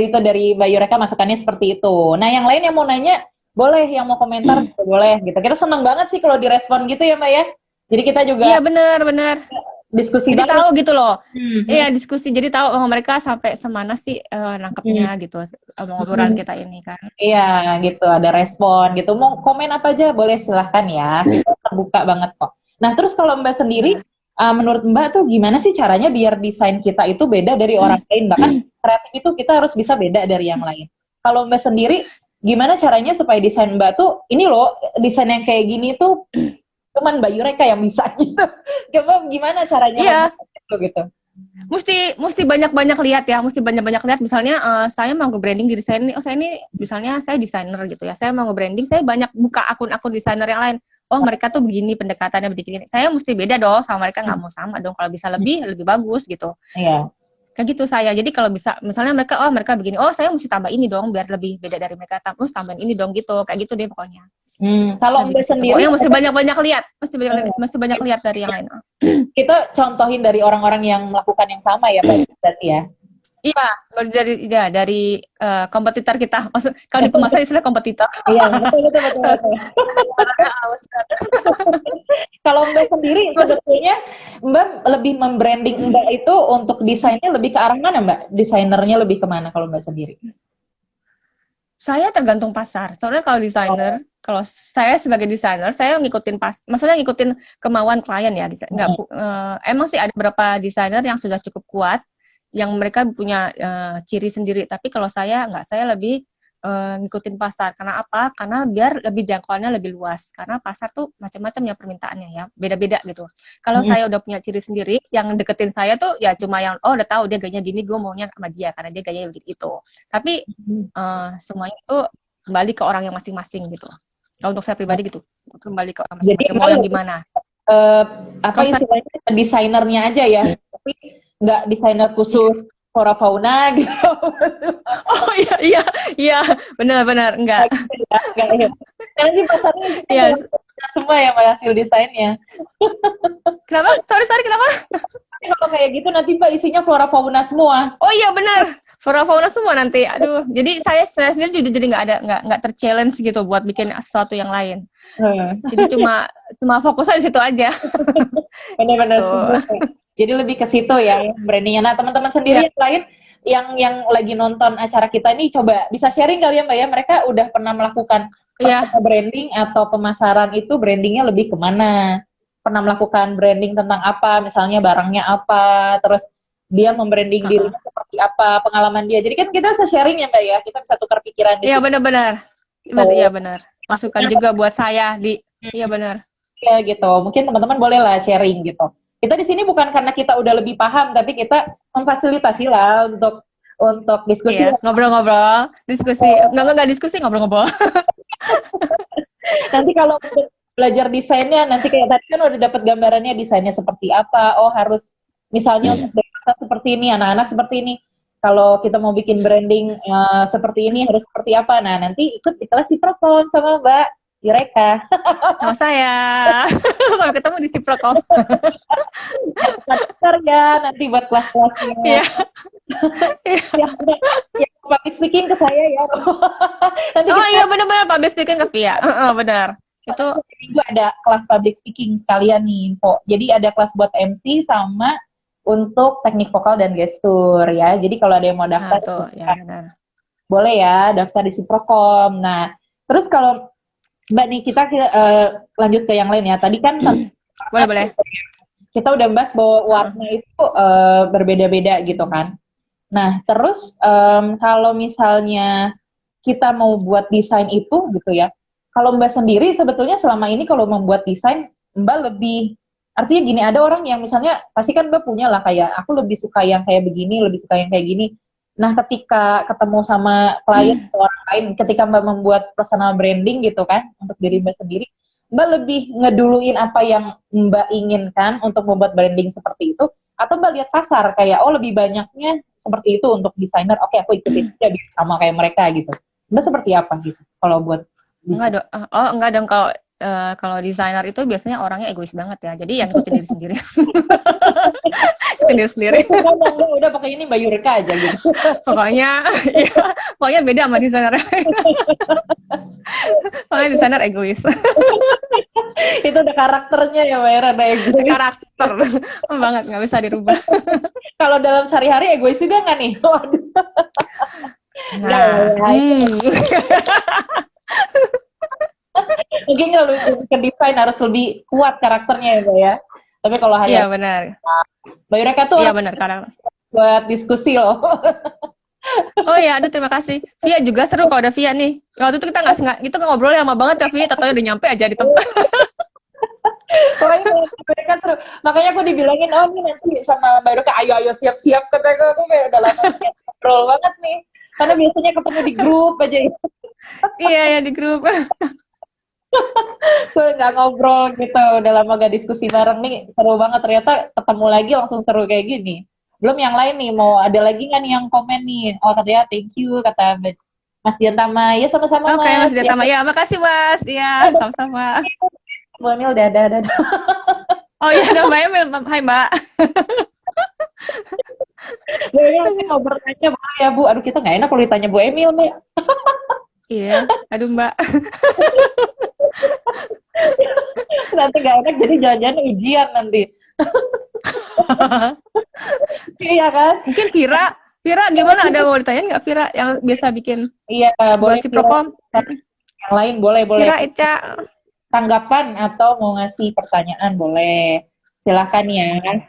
Itu dari Mbak Yureka masukannya seperti itu. Nah, yang lain yang mau nanya, boleh yang mau komentar juga boleh gitu. Kita senang banget sih kalau direspon gitu ya, Mbak ya. Jadi kita juga iya benar. Diskusi jadi tahu gitu loh. Iya, diskusi jadi tahu mereka sampai semana sih nangkepnya gitu ngobrolan kita ini kan. Iya, gitu. Ada respon gitu. Mau komen apa aja boleh silahkan ya. Kita terbuka banget kok. Nah, terus kalau Mbak sendiri menurut Mbak tuh gimana sih caranya biar desain kita itu beda dari orang lain? Bahkan kreatif itu kita harus bisa beda dari yang lain. Kalau Mbak sendiri, gimana caranya supaya desain Mbak tuh, ini loh, desain yang kayak gini tuh, cuman Mbak Yureka yang bisa gitu. Coba gimana caranya gitu? Mesti banyak-banyak lihat ya, misalnya saya mau nge-branding di desain ini, saya desainer gitu ya, saya mau nge-branding, saya banyak buka akun-akun desainer yang lain, mereka tuh begini pendekatannya begini, saya mesti beda dong sama mereka, nggak mau sama dong, kalau bisa lebih bagus gitu. Iya. Kayak gitu saya, jadi kalau bisa, misalnya mereka begini, saya mesti tambah ini dong, biar lebih beda dari mereka, terus tambahin ini dong gitu, kayak gitu deh pokoknya. Kalau Mbak sendiri, pokoknya mesti banyak lihat, mesti banyak lihat dari yang lain. Kita contohin dari orang-orang yang melakukan yang sama ya, berarti ya. Iya, dari kompetitor kita. Maksud kalau di pemasaran istilah kompetitor. Iya, betul. Kalau Mbak sendiri sebetulnya Mbak lebih membranding Mbak itu untuk desainnya lebih ke arah mana Mbak? Desainernya lebih kemana kalau Mbak sendiri? Saya tergantung pasar. Soalnya kalau desainer, kalau saya sebagai desainer, saya maksudnya ngikutin kemauan klien ya. Emang sih ada beberapa desainer yang sudah cukup kuat, yang mereka punya ciri sendiri. Tapi kalau saya enggak, saya lebih ngikutin pasar. Karena apa? Karena biar lebih jangkauannya lebih luas. Karena pasar tuh macam-macam ya permintaannya ya, beda-beda gitu. Kalau saya udah punya ciri sendiri, yang deketin saya tuh ya cuma yang udah tahu dia gayanya gini, gue maunya sama dia karena dia gayanya begitu. Tapi semuanya itu kembali ke orang yang masing-masing gitu. Kalau untuk saya pribadi gitu, kembali ke orang masing-masing. Mau yang gimana? Istilahnya desainernya aja ya, tapi nggak desainer khusus flora fauna gitu. Oh iya, benar enggak. Karena sih pasarnya semua ya Mbak hasil desainnya. Kenapa? Sorry kenapa? Kalau kayak gitu nanti Mbak isinya flora fauna semua. Oh iya benar. Flora fauna semua nanti. Aduh, jadi saya sendiri jadi nggak terchallenge gitu buat bikin sesuatu yang lain. Jadi cuma fokusnya di situ aja. Benar-benar. Jadi lebih ke situ ya brandingnya. Nah teman-teman sendiri yang lain yang lagi nonton acara kita ini coba bisa sharing kali ya Mbak ya. Mereka udah pernah melakukan branding atau pemasaran itu brandingnya lebih kemana? Pernah melakukan branding tentang apa? Misalnya barangnya apa? Terus dia membranding dirinya seperti apa? Pengalaman dia. Jadi kan kita bisa sharing ya Mbak ya. Kita bisa tukar pikiran. Iya benar-benar. Iya benar. Masukan juga buat saya Iya benar. Ya gitu. Mungkin teman-teman boleh lah sharing gitu. Kita di sini bukan karena kita udah lebih paham, tapi kita memfasilitasi lah untuk diskusi. Iya, ngobrol-ngobrol, diskusi. Enggak diskusi, ngobrol-ngobrol. Nanti kalau belajar desainnya, nanti kayak tadi kan udah dapat gambarannya desainnya seperti apa. Oh harus misalnya untuk dewasa seperti ini, anak-anak seperti ini. Kalau kita mau bikin branding seperti ini harus seperti apa. Nah nanti ikut di kelas Siprocom sama Mbak Yureka. Sama saya. Kalau ketemu di Siprocom. Ya, nanti buat kelas-kelasnya. Iya. Ya, public speaking ke saya ya. Nanti iya benar-benar public speaking ke Via. Benar. Itu minggu ada kelas public speaking sekalian nih info. Jadi ada kelas buat MC sama untuk teknik vokal dan gestur ya. Jadi kalau ada yang mau Nah, daftar, tuh, ya benar. boleh ya daftar di Siprokom. Nah, terus kalau Mbak nih lanjut ke yang lain ya. Tadi kan Boleh, boleh. kita udah bahas bahwa Heeh. warna itu berbeda-beda gitu kan. Nah, terus kalau misalnya kita mau buat desain itu gitu ya, kalau Mbak sendiri sebetulnya selama ini kalau membuat desain, Mbak lebih, artinya gini, ada orang yang misalnya, pasti kan Mbak punya lah kayak, aku lebih suka yang kayak begini, lebih suka yang kayak gini. Nah, ketika ketemu sama klien atau orang lain, ketika Mbak membuat personal branding gitu kan, untuk diri Mbak sendiri, Mbak lebih ngeduluin apa yang Mbak inginkan untuk membuat branding seperti itu, atau Mbak lihat pasar kayak, oh lebih banyaknya seperti itu untuk desainer, oke aku ikutin aja biar sama kayak mereka gitu. Mbak seperti apa gitu kalau buat Enggak desain? dong. Oh, enggak dong kalau desainer itu biasanya orangnya egois banget ya. Jadi yang ikutin diri sendiri. Ikutin diri sendiri. Enggak, udah pakai ini Mbak Yurika aja gitu. Pokoknya ya, pokoknya beda sama desainer. Soalnya desainer egois. Itu udah karakternya ya Mbak Era, ada egois. Karakter banget, nggak bisa dirubah. Kalau dalam sehari-hari egois juga nggak nih? Waduh. Enggak Nah, ya. Mungkin kalau ke desain harus lebih kuat karakternya ya Mbak ya. Tapi kalau iya hari-hari benar. Mbak Yurika tuh Iya orang benar karakter. buat diskusi loh. Oh ya, aduh terima kasih. Via juga seru kalau ada Via nih. Waktu itu kita nggak sengaja, itu ngobrol lama banget ya Via, tatanya udah nyampe aja di tempat. Pokoknya mereka seru. Makanya aku dibilangin, oh ini nanti sama Mbak Yurika, ayo ayo siap-siap. Kata aku kayak udah lama ngobrol banget nih. Karena biasanya ketemu di grup aja. Iya ya di grup. Gue nggak ngobrol gitu, udah lama gak diskusi bareng nih, seru banget ternyata ketemu lagi langsung seru kayak gini. Belum yang lain nih, mau ada lagi nggak nih yang komen nih? Oh katanya thank you, kata Mas Dian Tama, ya sama-sama Oke, Mas. Mas Ya, Diatama. Ya, makasih Mas. Iya, sama-sama. Bu Emil, dadah, dadah. Oh iya, ada Mbak Emil. Hai Mbak. Bu Emil nanti mau bertanya boleh ya Bu? Aduh kita nggak enak kalau ditanya Bu Emil nih. Iya, aduh Mbak. Nanti nggak enak jadi jangan-jangan ujian nanti. Iya kan? Mungkin Vira, Vira gimana? Ada mau ditanyain nggak Vira yang biasa bikin Iya, boleh buat si Vira. Prokom? Yang lain boleh, boleh. Vira, Eca. Tanggapan atau mau ngasih pertanyaan boleh. Silahkan ya. Boleh.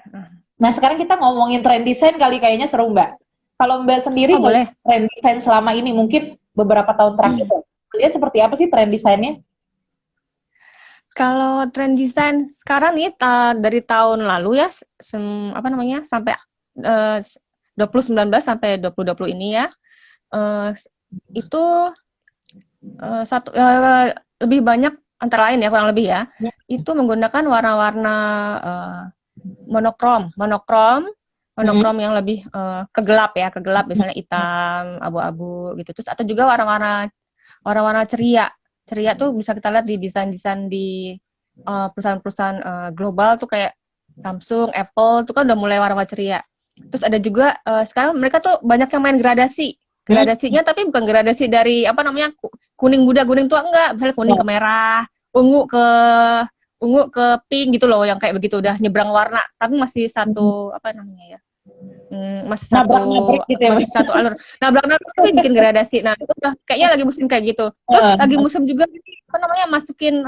Nah, sekarang kita ngomongin tren desain kali kayaknya seru, Mbak. Kalau Mbak sendiri Oh boleh. tren desain selama ini, mungkin beberapa tahun terakhir, lihat seperti apa sih tren desainnya? Kalau tren desain sekarang nih dari tahun lalu ya, apa namanya sampai 2019 sampai 2020 ini ya, itu lebih banyak antara lain ya kurang lebih ya, itu menggunakan warna-warna monokrom yang lebih kegelap misalnya hitam, abu-abu gitu. Terus atau juga warna-warna ceria tuh bisa kita lihat di desain-desain di perusahaan-perusahaan global tuh kayak Samsung, Apple tuh kan udah mulai warna-warna ceria. Terus ada juga sekarang mereka tuh banyak yang main gradasi. Gradasinya tapi bukan gradasi dari apa namanya kuning muda, kuning tua enggak, misalnya kuning ke merah, ungu ke pink gitu loh, yang kayak begitu udah nyebrang warna, tapi masih satu apa namanya ya? Masih Nabrak-nabrik gitu ya, masih satu alur. Nabrak-nabrak tapi bikin gradasi. Nah, itu udah kayaknya lagi musim kayak gitu. Terus lagi musim juga apa namanya masukin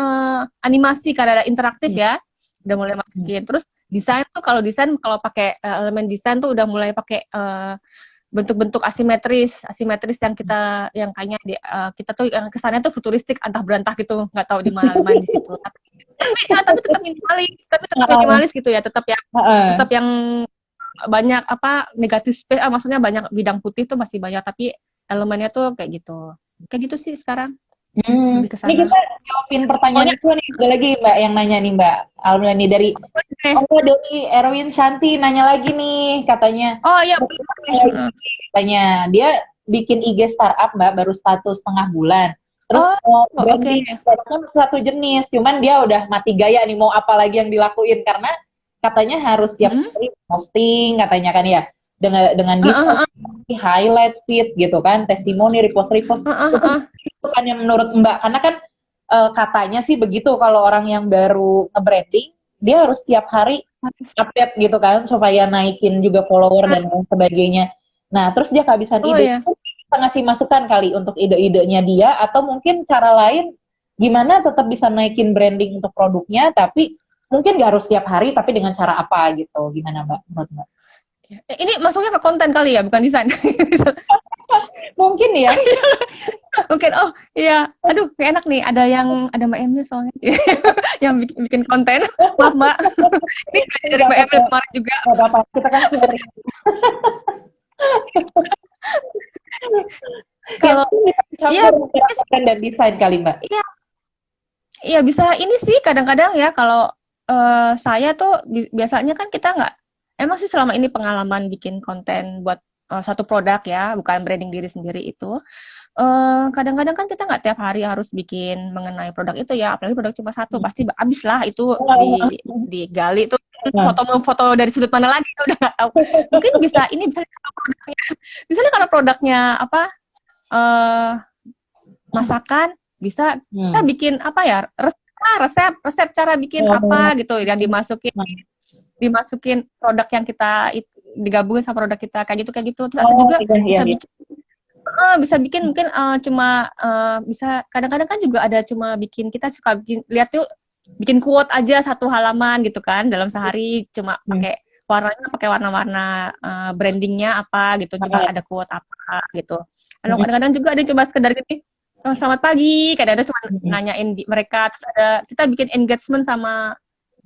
animasi karena ada interaktif ya. Udah mulai masukin. Terus desain tuh kalau pakai elemen desain tuh udah mulai pakai bentuk-bentuk asimetris yang kayaknya kita tuh yang kesannya tuh futuristik antah berantah gitu, nggak tahu di mana main di situ. Tapi tetap minimalis gitu ya, tetap yang banyak negatif space, maksudnya banyak bidang putih tuh masih banyak, tapi elemennya tuh kayak gitu sih sekarang. Lebih ke Ini sana. kita jawabin pertanyaan itu nih. Ada lagi Mbak yang nanya nih Mbak. Alhamdulillah nih dari Doni Erwin Shanti nanya lagi nih katanya. Oh iya. Katanya dia bikin IG startup Mbak baru 1,5 bulan. Terus branding produknya masih satu jenis, cuman dia udah mati gaya nih mau apa lagi yang dilakuin karena katanya harus tiap hari posting katanya kan ya dengan highlight feed gitu kan, testimoni, repost itu kan yang menurut Mbak, karena kan katanya sih begitu kalau orang yang baru nge-branding dia harus tiap hari update gitu kan supaya naikin juga follower dan lain sebagainya. Nah, terus dia kehabisan Oh ide. ya. Kita ngasih masukan kali untuk ide-idenya dia atau mungkin cara lain gimana tetap bisa naikin branding untuk produknya tapi mungkin gak harus tiap hari tapi dengan cara apa gitu. Gimana Mbak? Menurut Mbak? Ini masuknya ke konten kali ya, bukan desain. Mungkin ya. Mungkin, oh iya, aduh gak enak nih, ada Mbak Emil soalnya yang bikin konten. Maaf Mbak, ini dari Mbak Emil kemarin juga. Gak apa-apa, kita kan sharing. Kalau bisa dicampur konten dan desain kali Mbak. Iya bisa ini sih kadang-kadang ya kalau saya tuh biasanya kan kita nggak, emang sih selama ini pengalaman bikin konten buat satu produk ya, bukan branding diri sendiri itu. Kadang-kadang kan kita nggak tiap hari harus bikin mengenai produk itu ya, apalagi produk cuma satu, pasti habis lah itu digali tuh foto dari sudut mana lagi udah nggak tahu. Mungkin bisa ini misalnya kalau produknya apa masakan, bisa kita bikin apa ya, resep cara bikin apa gitu yang dimasukin produk yang kita digabungin sama produk kita kayak gitu terus ada juga bisa bikin mungkin cuma bisa kadang-kadang kan juga ada cuma kita suka lihat tuh bikin quote aja satu halaman gitu kan dalam sehari cuma pakai warna-warna brandingnya apa gitu cuma ada quote apa gitu. Kadang-kadang juga ada coba sekedar gini, selamat pagi, kadang-kadang cuma nanyain mereka, terus ada kita bikin engagement sama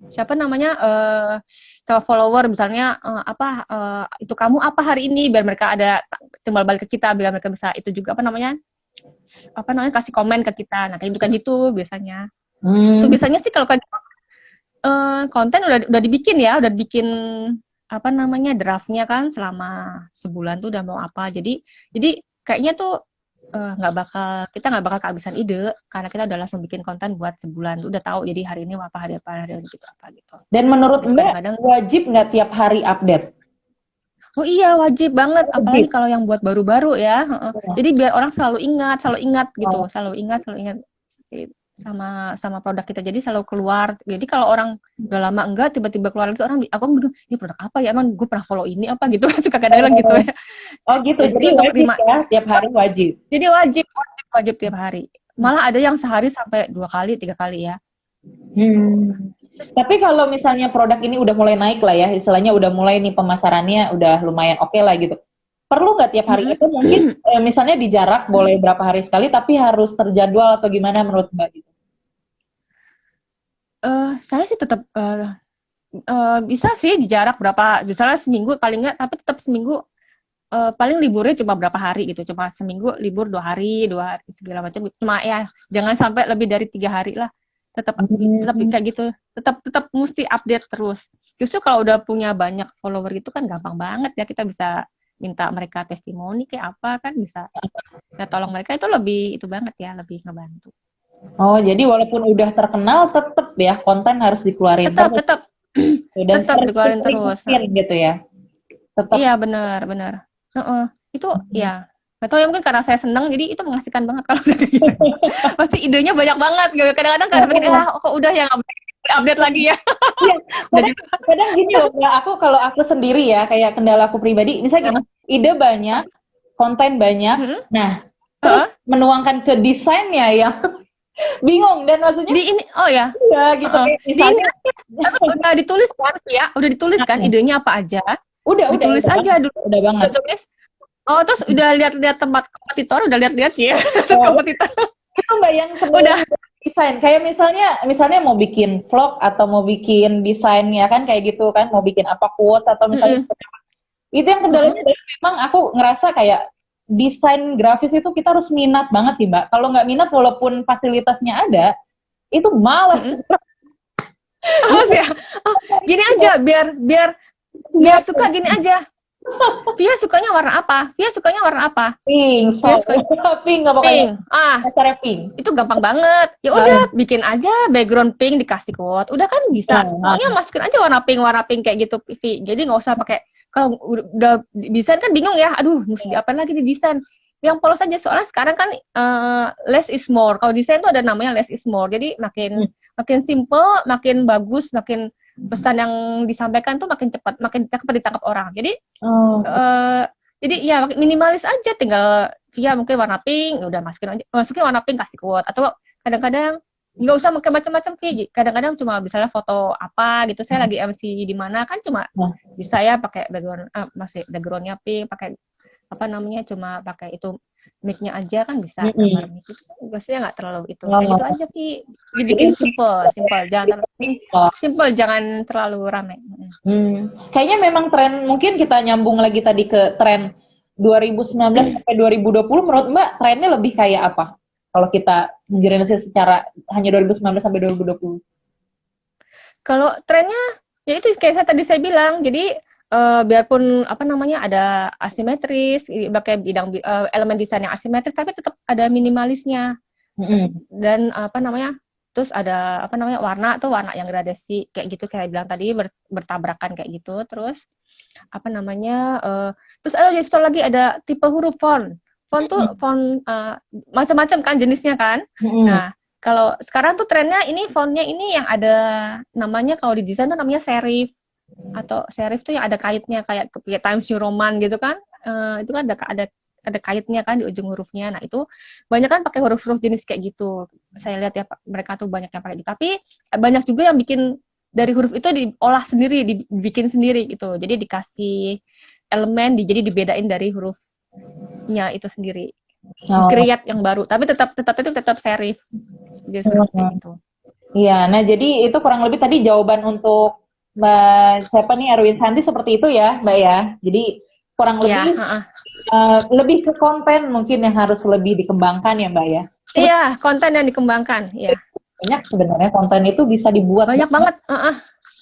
siapa namanya sama follower misalnya itu kamu apa hari ini biar mereka ada timbal balik ke kita biar mereka bisa itu juga apa namanya kasih komen ke kita. Nah kayak bukan gitu biasanya. Itu biasanya sih kalau konten udah dibikin apa namanya draftnya kan selama sebulan tuh udah mau apa. Jadi kayaknya tuh kita nggak bakal kehabisan ide karena kita udah langsung bikin konten buat sebulan udah tahu jadi hari ini hari ini gitu. Dan menurut Mbak wajib nggak tiap hari update? Oh iya wajib banget apalagi kalau yang buat baru-baru ya. Jadi biar orang selalu ingat gitu selalu ingat sama produk kita jadi selalu keluar. Jadi kalau orang udah lama enggak tiba-tiba keluar lagi aku bingung ini produk apa ya emang gue pernah follow ini apa gitu suka kadang-kadang gitu ya. Oh gitu jadi wajib ya tiap hari wajib. Jadi wajib tiap hari. Malah ada yang sehari sampai 2 kali 3 kali ya. Tapi kalau misalnya produk ini udah mulai naik lah ya istilahnya udah mulai nih pemasarannya udah lumayan oke lah gitu. Perlu nggak tiap hari itu mungkin misalnya dijarak boleh berapa hari sekali tapi harus terjadwal atau gimana menurut Mbak gitu? Saya sih tetap bisa sih dijarak berapa, misalnya seminggu paling nggak, tapi tetap seminggu paling liburnya cuma berapa hari gitu, cuma seminggu libur 2 hari segala macam, cuma ya jangan sampai lebih dari 3 hari lah, tetap kayak gitu, tetap mesti update terus. Justru kalau udah punya banyak follower itu kan gampang banget ya kita bisa minta mereka testimoni kayak apa kan bisa, ya tolong mereka itu lebih itu banget ya lebih ngebantu. Oh, jadi walaupun udah terkenal tetap ya konten harus dikeluarin tetap dikeluarin terus gitu ya. Tetap. Iya benar. Itu ya nggak tahu ya mungkin karena saya seneng jadi itu mengasihkan banget kalau udah gitu. Pasti idenya banyak banget gitu. Kadang-kadang kok udah ya update lagi ya. Iya. Kadang gini loh, kalau aku sendiri ya kayak kendala aku pribadi, misalnya ide banyak, konten banyak, nah terus menuangkan ke desainnya ya. Bingung dan maksudnya ya gitu misalnya udah ditulis kan idenya apa aja ditulis aja dulu udah banget tulis terus udah lihat tempat kompetitor udah lihat sih ya kompetitor itu Mbak yang udah desain kayak misalnya mau bikin vlog atau mau bikin desainnya kan kayak gitu kan mau bikin apa quotes atau misalnya itu yang kendalanya adalah memang aku ngerasa kayak desain grafis itu kita harus minat banget sih Mbak. Kalau nggak minat walaupun fasilitasnya ada, itu malas. Ya. Gini aja, biar suka gini aja. Via sukanya warna apa? Pink. Pink nggak pink. Dasarnya pink. Itu gampang banget. Ya udah, bikin aja background pink dikasih quote. Udah kan bisa. Pokoknya masukin aja warna pink kayak gitu. Jadi nggak usah pakai. Kalau udah desain kan bingung ya, aduh mesti diapain lagi di desain. Yang polos aja soalnya sekarang kan less is more. Kalau desain tuh ada namanya less is more. Jadi makin simple, makin bagus, makin pesan yang disampaikan tuh makin cepat ditangkap orang. Jadi Oh. jadi ya minimalis aja, tinggal via mungkin warna pink, udah masukin warna pink, kasih quote. Atau kadang-kadang nggak usah pakai macam-macam sih. Kadang-kadang cuma misalnya foto apa gitu, saya lagi MC di mana kan cuma bisa ya pakai background masih backgroundnya pink, pakai apa namanya cuma pakai itu mic-nya aja kan bisa gambar mic itu biasanya nggak terlalu itu kayak gitu aja sih, dibikin simple jangan terlalu rame. Kayaknya memang tren, mungkin kita nyambung lagi tadi ke tren 2019 sampai 2020, menurut Mbak trennya lebih kayak apa? Kalau kita menjelaskan secara hanya 2019 sampai 2020. Kalau trennya ya itu kayak tadi saya bilang, jadi biarpun apa namanya ada asimetris, pakai elemen desain yang asimetris, tapi tetap ada minimalisnya. Dan apa namanya, terus ada apa namanya warna yang gradasi kayak gitu, kayak bilang tadi bertabrakan kayak gitu. Terus apa namanya, terus lagi ada tipe huruf font tuh font macam-macam kan jenisnya kan. Nah kalau sekarang tuh trennya ini fontnya ini yang ada namanya, kalau di desain tuh namanya serif, atau serif tuh yang ada kaitnya kayak Times New Roman gitu kan. Itu kan ada kaitnya kan di ujung hurufnya. Nah itu banyak kan pakai huruf-huruf jenis kayak gitu. Saya lihat ya mereka tuh banyak yang pakai gitu. Tapi banyak juga yang bikin dari huruf itu diolah sendiri, dibikin sendiri gitu. Jadi dikasih elemen, jadi dibedain dari hurufnya itu sendiri. Create yang baru, tapi tetap serif. Jadi seperti itu. Iya, nah jadi itu kurang lebih tadi jawaban untuk Mbak siapa nih, Erwin Santi, seperti itu ya Mbak ya. Jadi kurang lebih lebih ke konten mungkin yang harus lebih dikembangkan ya Mbak ya. Iya, konten yang dikembangkan. Iya. Banyak sebenarnya konten itu bisa dibuat. Banyak banget.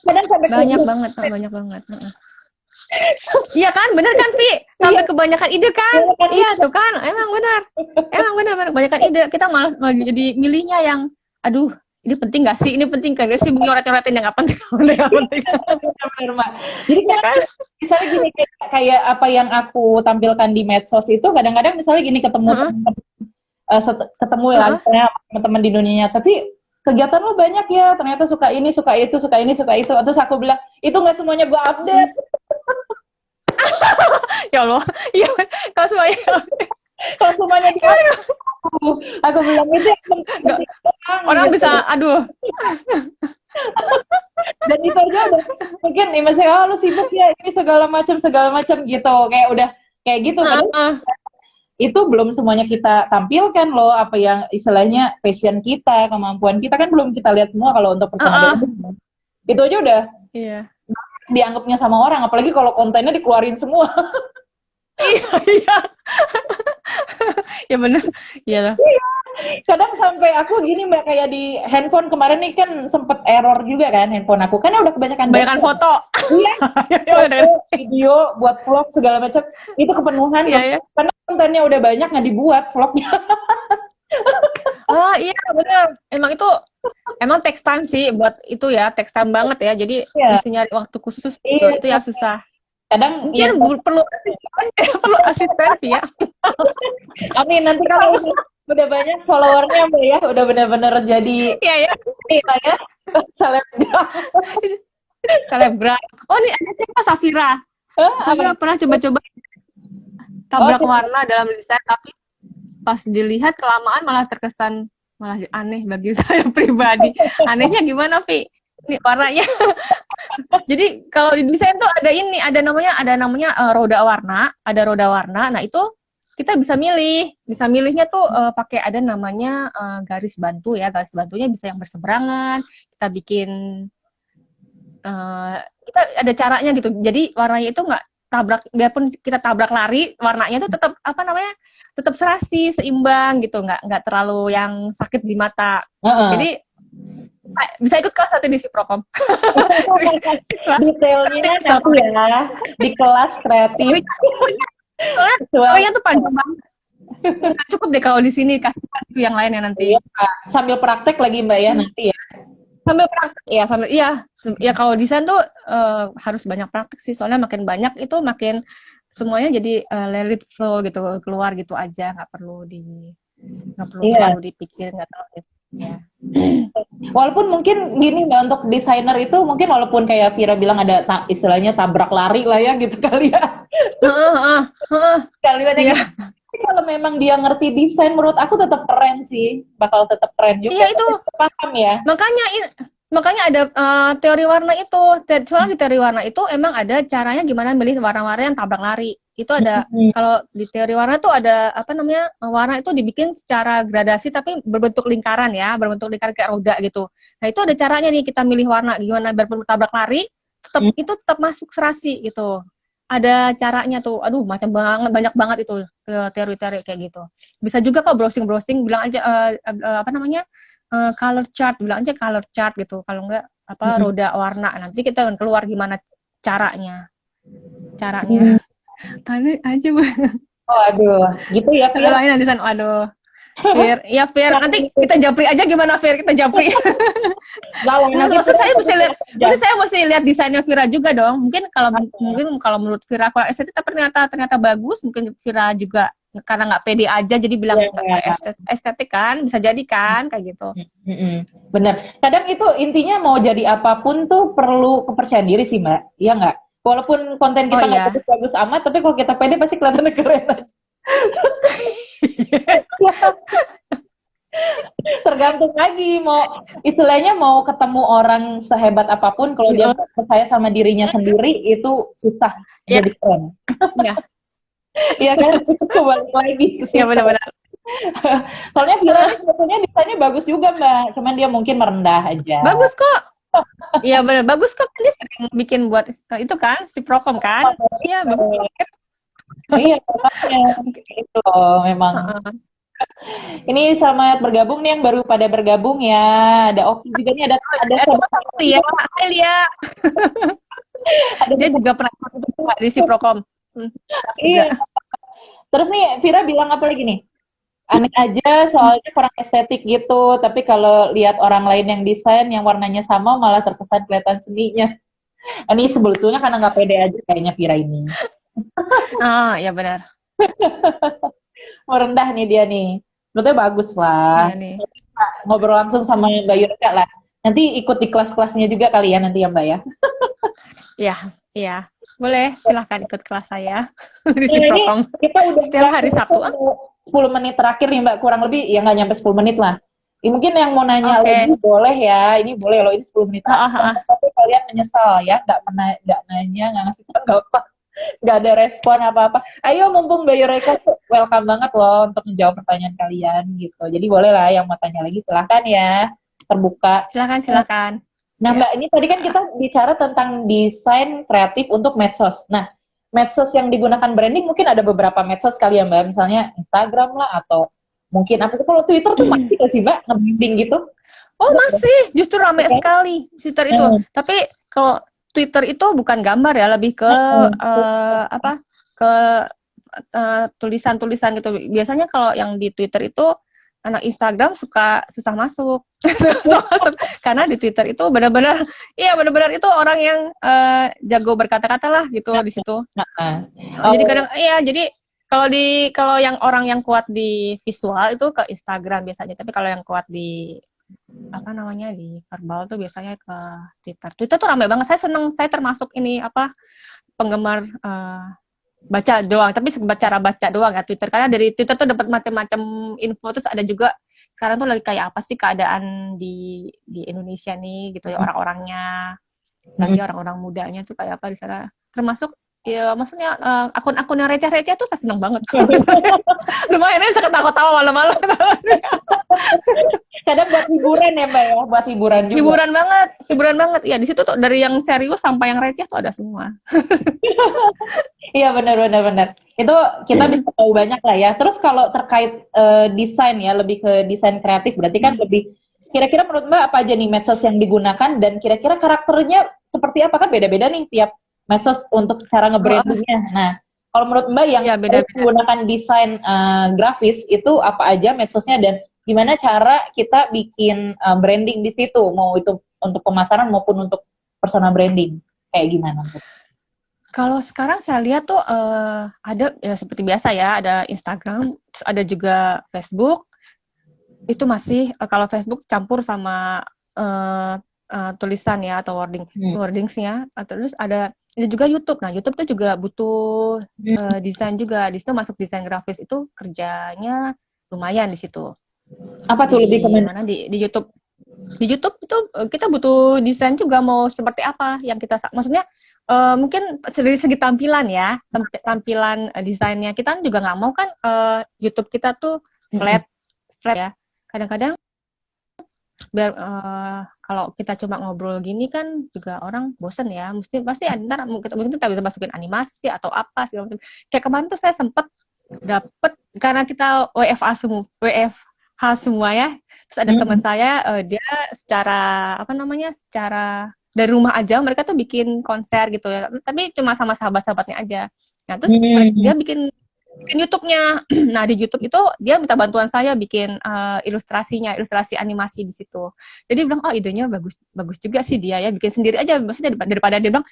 Kadang sampai banyak banget. Iya kan, bener kan Vi? Sampai kebanyakan ide kan? Iya tuh kan, emang benar. Kebanyakan ide, kita malah jadi milihnya yang, aduh, ini penting gak sih? Ini penting gak sih? Nyoret-nyoretin yang gak penting. Benar, Mbak. Jadi kan, misalnya gini, kayak apa yang aku tampilkan di medsos itu, kadang-kadang misalnya gini, ketemu ya, misalnya teman-teman di dunianya, tapi kegiatan lo banyak ya, ternyata suka ini, suka itu. Terus aku bilang, itu nggak semuanya gue update. Ya Allah, iya, kalau semuanya di aku bilang itu orang gitu. Bisa, aduh. Dan itu aja udah, mungkin nih misalnya, lu sibuk ya, ini segala macam gitu, kayak udah kayak gitu kan. Itu belum semuanya kita tampilkan loh, apa yang istilahnya passion kita, kemampuan kita kan belum kita lihat semua kalau untuk personal branding. Itu aja udah dianggapnya sama orang, apalagi kalau kontennya dikeluarin semua. Iya. Ya benar. Iya. Kadang sampai aku gini Mbak, kayak di handphone kemarin nih kan sempet error juga kan handphone aku, kan udah kebanyakan foto. Iya. Video buat vlog segala macam itu kepenuhan. Karena kontennya udah banyak, nggak dibuat vlognya. Iya benar. Emang text time sih buat itu ya, text time banget ya. Jadi mesti nyari waktu khusus itu yang susah. Kadang mungkin perlu asisten ya. Amin, nanti kalau udah banyak followernya Mbak ya, udah benar-benar jadi ini ya, selebgram. Oh nih ada siapa, Safira. Safira pernah coba-coba tabrak warna dalam desain, tapi pas dilihat kelamaan malah terkesan aneh bagi saya pribadi. Anehnya gimana, Vi? Ini warnanya. Jadi kalau di desain tuh ada namanya roda warna, Nah, itu kita bisa milihnya tuh pakai ada namanya garis bantu ya. Garis bantunya bisa yang berseberangan. Kita bikin kita ada caranya gitu. Jadi warnanya itu nggak tabrak, biarpun kita tabrak lari, warnanya tuh tetap tetap serasi, seimbang gitu, nggak terlalu yang sakit di mata. Jadi bisa ikut kelas nanti di Siprokom. Detailnya nanti ya di kelas kreatif. Soalnya tuh panjang banget. Cukup deh kalau di sini, kasih yang lain ya nanti. Sambil praktek lagi Mbak ya nanti ya. Sambil praktek ya kalau desain tuh harus banyak praktek sih, soalnya makin banyak itu makin semuanya jadi let it flow gitu, keluar gitu aja, nggak perlu terlalu dipikir, nggak terlalu Ya. Walaupun mungkin gini Mbak, untuk desainer itu mungkin walaupun kayak Vira bilang ada istilahnya tabrak lari lah ya gitu kali ya. Kalimatnya Iya. gitu. Tapi kalau memang dia ngerti desain, menurut aku tetap keren sih. Bakal tetap keren Iya juga. itu. Tapi paham ya. Makanya ada teori warna itu. Soalnya di teori warna itu emang ada caranya gimana milih warna-warna yang tabrak lari. Itu ada, kalau di teori warna tuh ada apa namanya, warna itu dibikin secara gradasi tapi berbentuk lingkaran ya, berbentuk lingkaran kayak roda gitu. Nah itu ada caranya nih kita milih warna gimana biar tabrak lari, itu tetap masuk serasi gitu. Ada caranya tuh, aduh macam banget, banyak banget itu teori-teori kayak gitu. Bisa juga kok browsing-browsing, bilang aja apa namanya, color chart, bilang aja color chart gitu. Kalau enggak apa roda warna, nanti kita keluar gimana caranya. Tanya aja Bu. Oh aduh, gitu ya Vira. Doain nanti sana. Aduh. Fir, ya Fir, nanti kita japri aja gimana Fir, kita japri. Maksud saya mesti lihat desainnya Vira juga dong. Mungkin kalau menurut Vira kurang estetik tapi ternyata bagus, mungkin Vira juga karena nggak pede aja jadi bilang estetik kan, bisa jadi kan kayak gitu. Bener. Kadang itu intinya mau jadi apapun tuh perlu kepercayaan diri sih Mbak. Iya nggak? Walaupun konten kita nggak bagus amat, tapi kalau kita pede pasti kelihatan keren aja. Tergantung lagi istilahnya mau ketemu orang sehebat apapun kalau dia percaya sama dirinya sendiri itu susah jadi keren. Iya. Iya kan? Balik lagi ke situ. Iya benar-benar. Soalnya Vira sebetulnya desainnya bagus juga Mbak, cuman dia mungkin merendah aja. Bagus kok. Iya benar, bagus kok. Dia sering bikin buat itu kan, si Procom kan. Iya bagus. Iya, itu memang. Ini selamat bergabung nih yang baru pada bergabung ya. Ada Oki juga nih, ada ya. Hai Lia. Dia juga pernah di si Procom. Iya. Terus nih Vira bilang apa lagi nih? Aneh aja soalnya kurang estetik gitu. Tapi kalau lihat orang lain yang desain yang warnanya sama malah terkesan kelihatan seninya. Ini sebetulnya karena nggak pede aja kayaknya Vira ini. Ya benar. Merendah nih dia nih. Menurutnya bagus lah. Iya, ngobrol langsung sama Mbak Yurka lah. Nanti ikut di kelas-kelasnya juga kali ya nanti ya Mbak ya. Iya. Boleh, silahkan ikut kelas saya di Procom. Kita udah setiap hari Sabtu. 10 menit terakhir nih Mbak, kurang lebih ya nggak nyampe 10 menit lah. Mungkin yang mau nanya lagi boleh ya, ini boleh loh, ini 10 menit terakhir. Tapi kalian menyesal ya, nggak nanya, nggak ngasih tanggapan, nggak ada respon apa-apa. Ayo mumpung Mbak Yureka welcome banget loh untuk menjawab pertanyaan kalian gitu. Jadi boleh lah yang mau tanya lagi silahkan ya, terbuka. Silakan. Nah Mbak, ini tadi kan kita bicara tentang desain kreatif untuk medsos. Nah, medsos yang digunakan branding mungkin ada beberapa medsos kali ya Mbak, misalnya Instagram lah atau mungkin apa kalau Twitter tuh masih nggak sih Mbak nge-branding gitu? Oh masih, justru ramai sekali Twitter itu. Tapi kalau Twitter itu bukan gambar ya, lebih ke tulisan-tulisan gitu. Biasanya kalau yang di Twitter itu anak Instagram suka susah masuk. Karena di Twitter itu benar-benar itu orang yang jago berkata-kata lah gitu di situ. Jadi kadang jadi kalau yang orang yang kuat di visual itu ke Instagram biasanya, tapi kalau yang kuat di di verbal tuh biasanya ke Twitter. Twitter tuh ramai banget. Saya termasuk ini penggemar baca doang, tapi cara baca doang ya Twitter, karena dari Twitter tuh dapat macam-macam info. Terus ada juga sekarang tuh lagi kayak apa sih keadaan di Indonesia nih gitu ya, orang-orangnya, lagi orang-orang mudanya tuh kayak apa di sana, termasuk ya maksudnya akun-akun yang receh-receh tuh saya seneng banget. Lumayan aja bisa ketawa-tawa malam-malam. Kadang buat hiburan ya Mbak ya, buat hiburan juga. Hiburan banget. Ya di situ tuh dari yang serius sampai yang receh tuh ada semua. Iya benar. Itu kita bisa tahu banyak lah ya. Terus kalau terkait desain ya, lebih ke desain kreatif, berarti kan lebih kira-kira menurut Mbak apa aja nih medsos yang digunakan dan kira-kira karakternya seperti apa, kan beda-beda nih tiap medsos untuk cara nge-brandingnya. Nah, kalau menurut Mbak yang menggunakan desain grafis itu apa aja medsosnya dan gimana cara kita bikin branding di situ, mau itu untuk pemasaran maupun untuk personal branding, kayak gimana? Kalau sekarang saya lihat tuh ada ya seperti biasa ya, ada Instagram, terus ada juga Facebook. itu masih kalau Facebook campur sama tulisan ya atau wordingsnya. Terus ada juga YouTube. Nah, YouTube tuh juga butuh desain juga. Di situ masuk desain grafis itu kerjanya lumayan di situ. Apa tuh lebih ke mana di YouTube? Di YouTube itu kita butuh desain juga, mau seperti apa yang kita, maksudnya mungkin dari segi tampilan ya, tampilan desainnya kita juga nggak mau kan YouTube kita tuh flat ya. Kadang-kadang biar kalau kita cuma ngobrol gini kan juga orang bosen ya, pasti ntar mungkin kita bisa masukin animasi atau apa segala macam. Kayak kemarin tuh saya sempet dapet, karena kita WFH semua ya, terus ada teman saya dia secara dari rumah aja mereka tuh bikin konser gitu ya, tapi cuma sama sahabat-sahabatnya aja. Nah terus dia bikin YouTube-nya. Nah di YouTube itu dia minta bantuan saya bikin ilustrasi animasi di situ. Jadi bilang, oh idenya bagus juga sih dia ya, bikin sendiri aja. Maksudnya daripada dia bilang,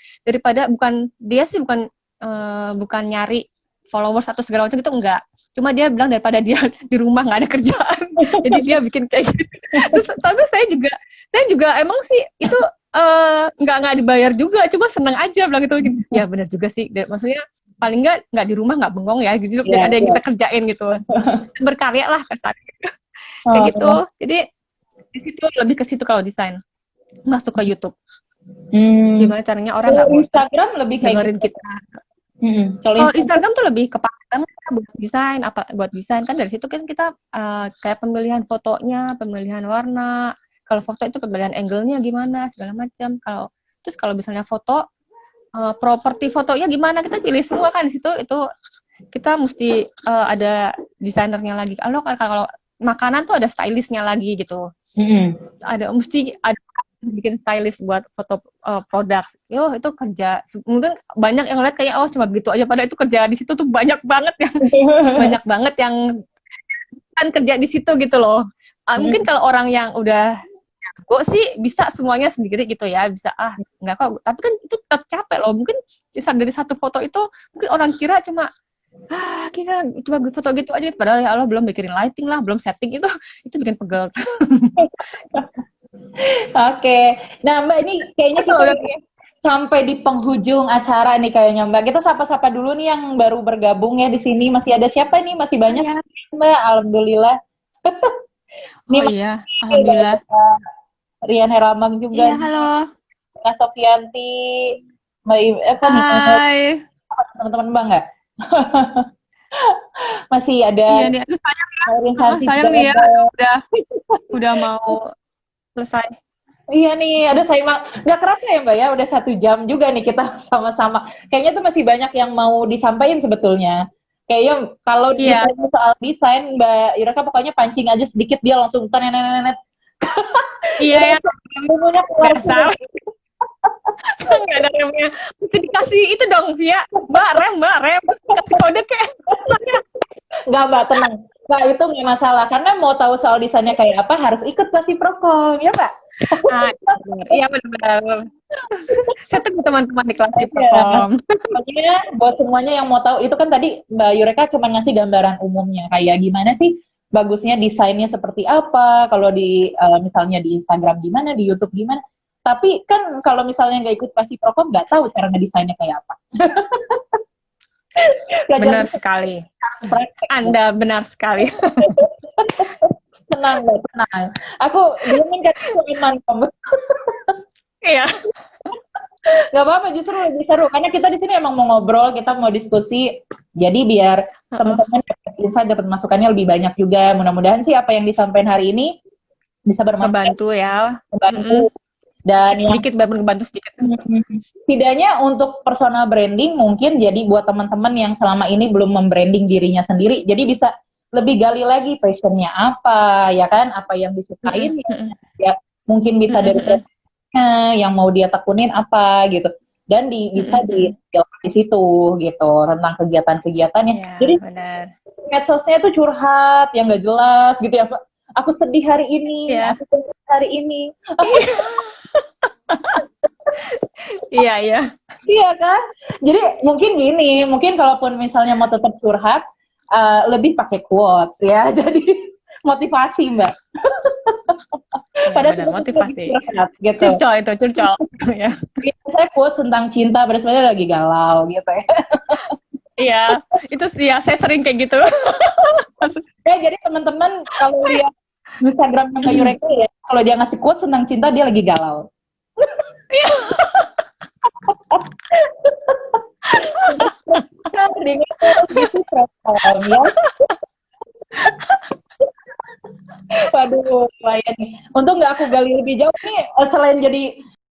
bukan nyari followers atau segala macam itu, enggak. Cuma dia bilang daripada dia di rumah nggak ada kerjaan, jadi dia bikin kayak gitu. Terus tapi saya juga emang sih itu nggak dibayar juga, cuma seneng aja bilang gitu. Ya benar juga sih, maksudnya paling nggak di rumah nggak bengong ya gitu, ada yang kita kerjain gitu, berkarya lah kesan kayak gitu. Jadi di situ lebih ke situ kalau desain, masuk ke YouTube. Gimana caranya orang nggak bosan. Instagram lebih kayak dengerin gitu. Kita. Kalau Instagram tuh lebih kepake banget buat desain kan. Dari situ kan kita kayak pemilihan fotonya, pemilihan warna. Kalau foto itu pemilihan angle-nya gimana segala macam. Kalau misalnya foto, properti fotonya gimana, kita pilih semua kan di situ. Itu kita mesti ada desainernya lagi. Kalau makanan tuh ada stylistnya lagi gitu. Mesti ada bikin stylist buat foto produk. Itu kerja. Mungkin banyak yang lihat kayak cuma begitu aja, padahal itu kerja di situ tuh banyak banget yang kan kerja di situ gitu loh. Mungkin kalau orang yang udah gue sih bisa semuanya sendiri gitu ya, bisa nggak kok, tapi kan itu tetap capek loh. Mungkin dari satu foto itu mungkin orang kira cuma foto gitu aja, padahal ya Allah belum bikin lighting lah, belum setting, itu bikin pegel. Oke. Nah Mbak, ini kayaknya kita sampai di penghujung acara nih kayaknya Mbak. Kita sapa-sapa dulu nih yang baru bergabung ya di sini. Masih ada siapa nih? Masih banyak Mbak. Alhamdulillah. Iya, alhamdulillah. Rian Herambang juga. Iya, halo. Mbak Sofianti. Mbak Hai. Teman-teman Mbak nggak? Masih ada. Iya nih, sayang nih ya, udah mau selesai. Iya nih, nggak kerasa ya Mbak ya, udah 1 jam juga nih kita sama-sama. Kayaknya tuh masih banyak yang mau disampaikan sebetulnya. Kayaknya kalau ditanya soal desain, Mbak Yureka pokoknya pancing aja sedikit, dia langsung tenenenet. Iya ya, bumbunya keluar. Nggak ada remnya. Mesti dikasih itu dong, Via. Mbak, rem. Kasih kode kayak. Nggak Mbak, tenang. Mbak, itu nggak masalah. Karena mau tahu soal desainnya kayak apa, harus ikut pasti Prokom, ya Mbak? Iya benar. Saya tuh teman-teman di kelas Prokom. Makanya buat semuanya yang mau tahu, itu kan tadi Mbak Yureka cuma ngasih gambaran umumnya. Kayak gimana sih bagusnya desainnya seperti apa, kalau di misalnya di Instagram gimana, di YouTube gimana. Tapi kan kalau misalnya nggak ikut pasti Prokom, nggak tahu cara ngedesainnya kayak apa. Benar sekali. Anda benar sekali. Tenang, Mbak, tenang. Aku belum kan aman, kamu. Iya. Nggak apa-apa, justru lebih seru. Karena kita di sini emang mau ngobrol, kita mau diskusi. Jadi biar teman-teman dapat insight, dapat masukannya lebih banyak juga. Mudah-mudahan sih apa yang disampaikan hari ini bisa bermanfaat. Membantu ya. Membantu. Dan sedikit ngebantu sedikit. Setidaknya untuk personal branding mungkin jadi buat teman-teman yang selama ini belum membranding dirinya sendiri, jadi bisa lebih gali lagi passionnya apa, ya kan, apa yang disukain, ya mungkin bisa dari yang mau dia tekunin apa gitu, dan bisa di situ gitu tentang kegiatan-kegiatannya. Ya, jadi benar. Medsosnya tuh curhat yang nggak jelas gitu ya, aku sedih hari ini, aku sedih hari ini. Iya kan, jadi mungkin kalaupun misalnya mau tetap curhat, lebih pakai quotes ya. Jadi motivasi, Mbak. Ya, Pada benar, motivasi. curhat, gitu. Curcol itu, curcol. Ya. Saya quote tentang cinta, pada sebenarnya lagi galau gitu ya. Iya, itu sih ya, saya sering kayak gitu. Ya, jadi teman-teman kalau lihat Instagram Mbak Yureka ya, kalau dia ngasih quote tentang cinta, dia lagi galau. Gitu, ya. Waduh, lumayan nih. Untung nggak aku gali lebih jauh nih. Selain jadi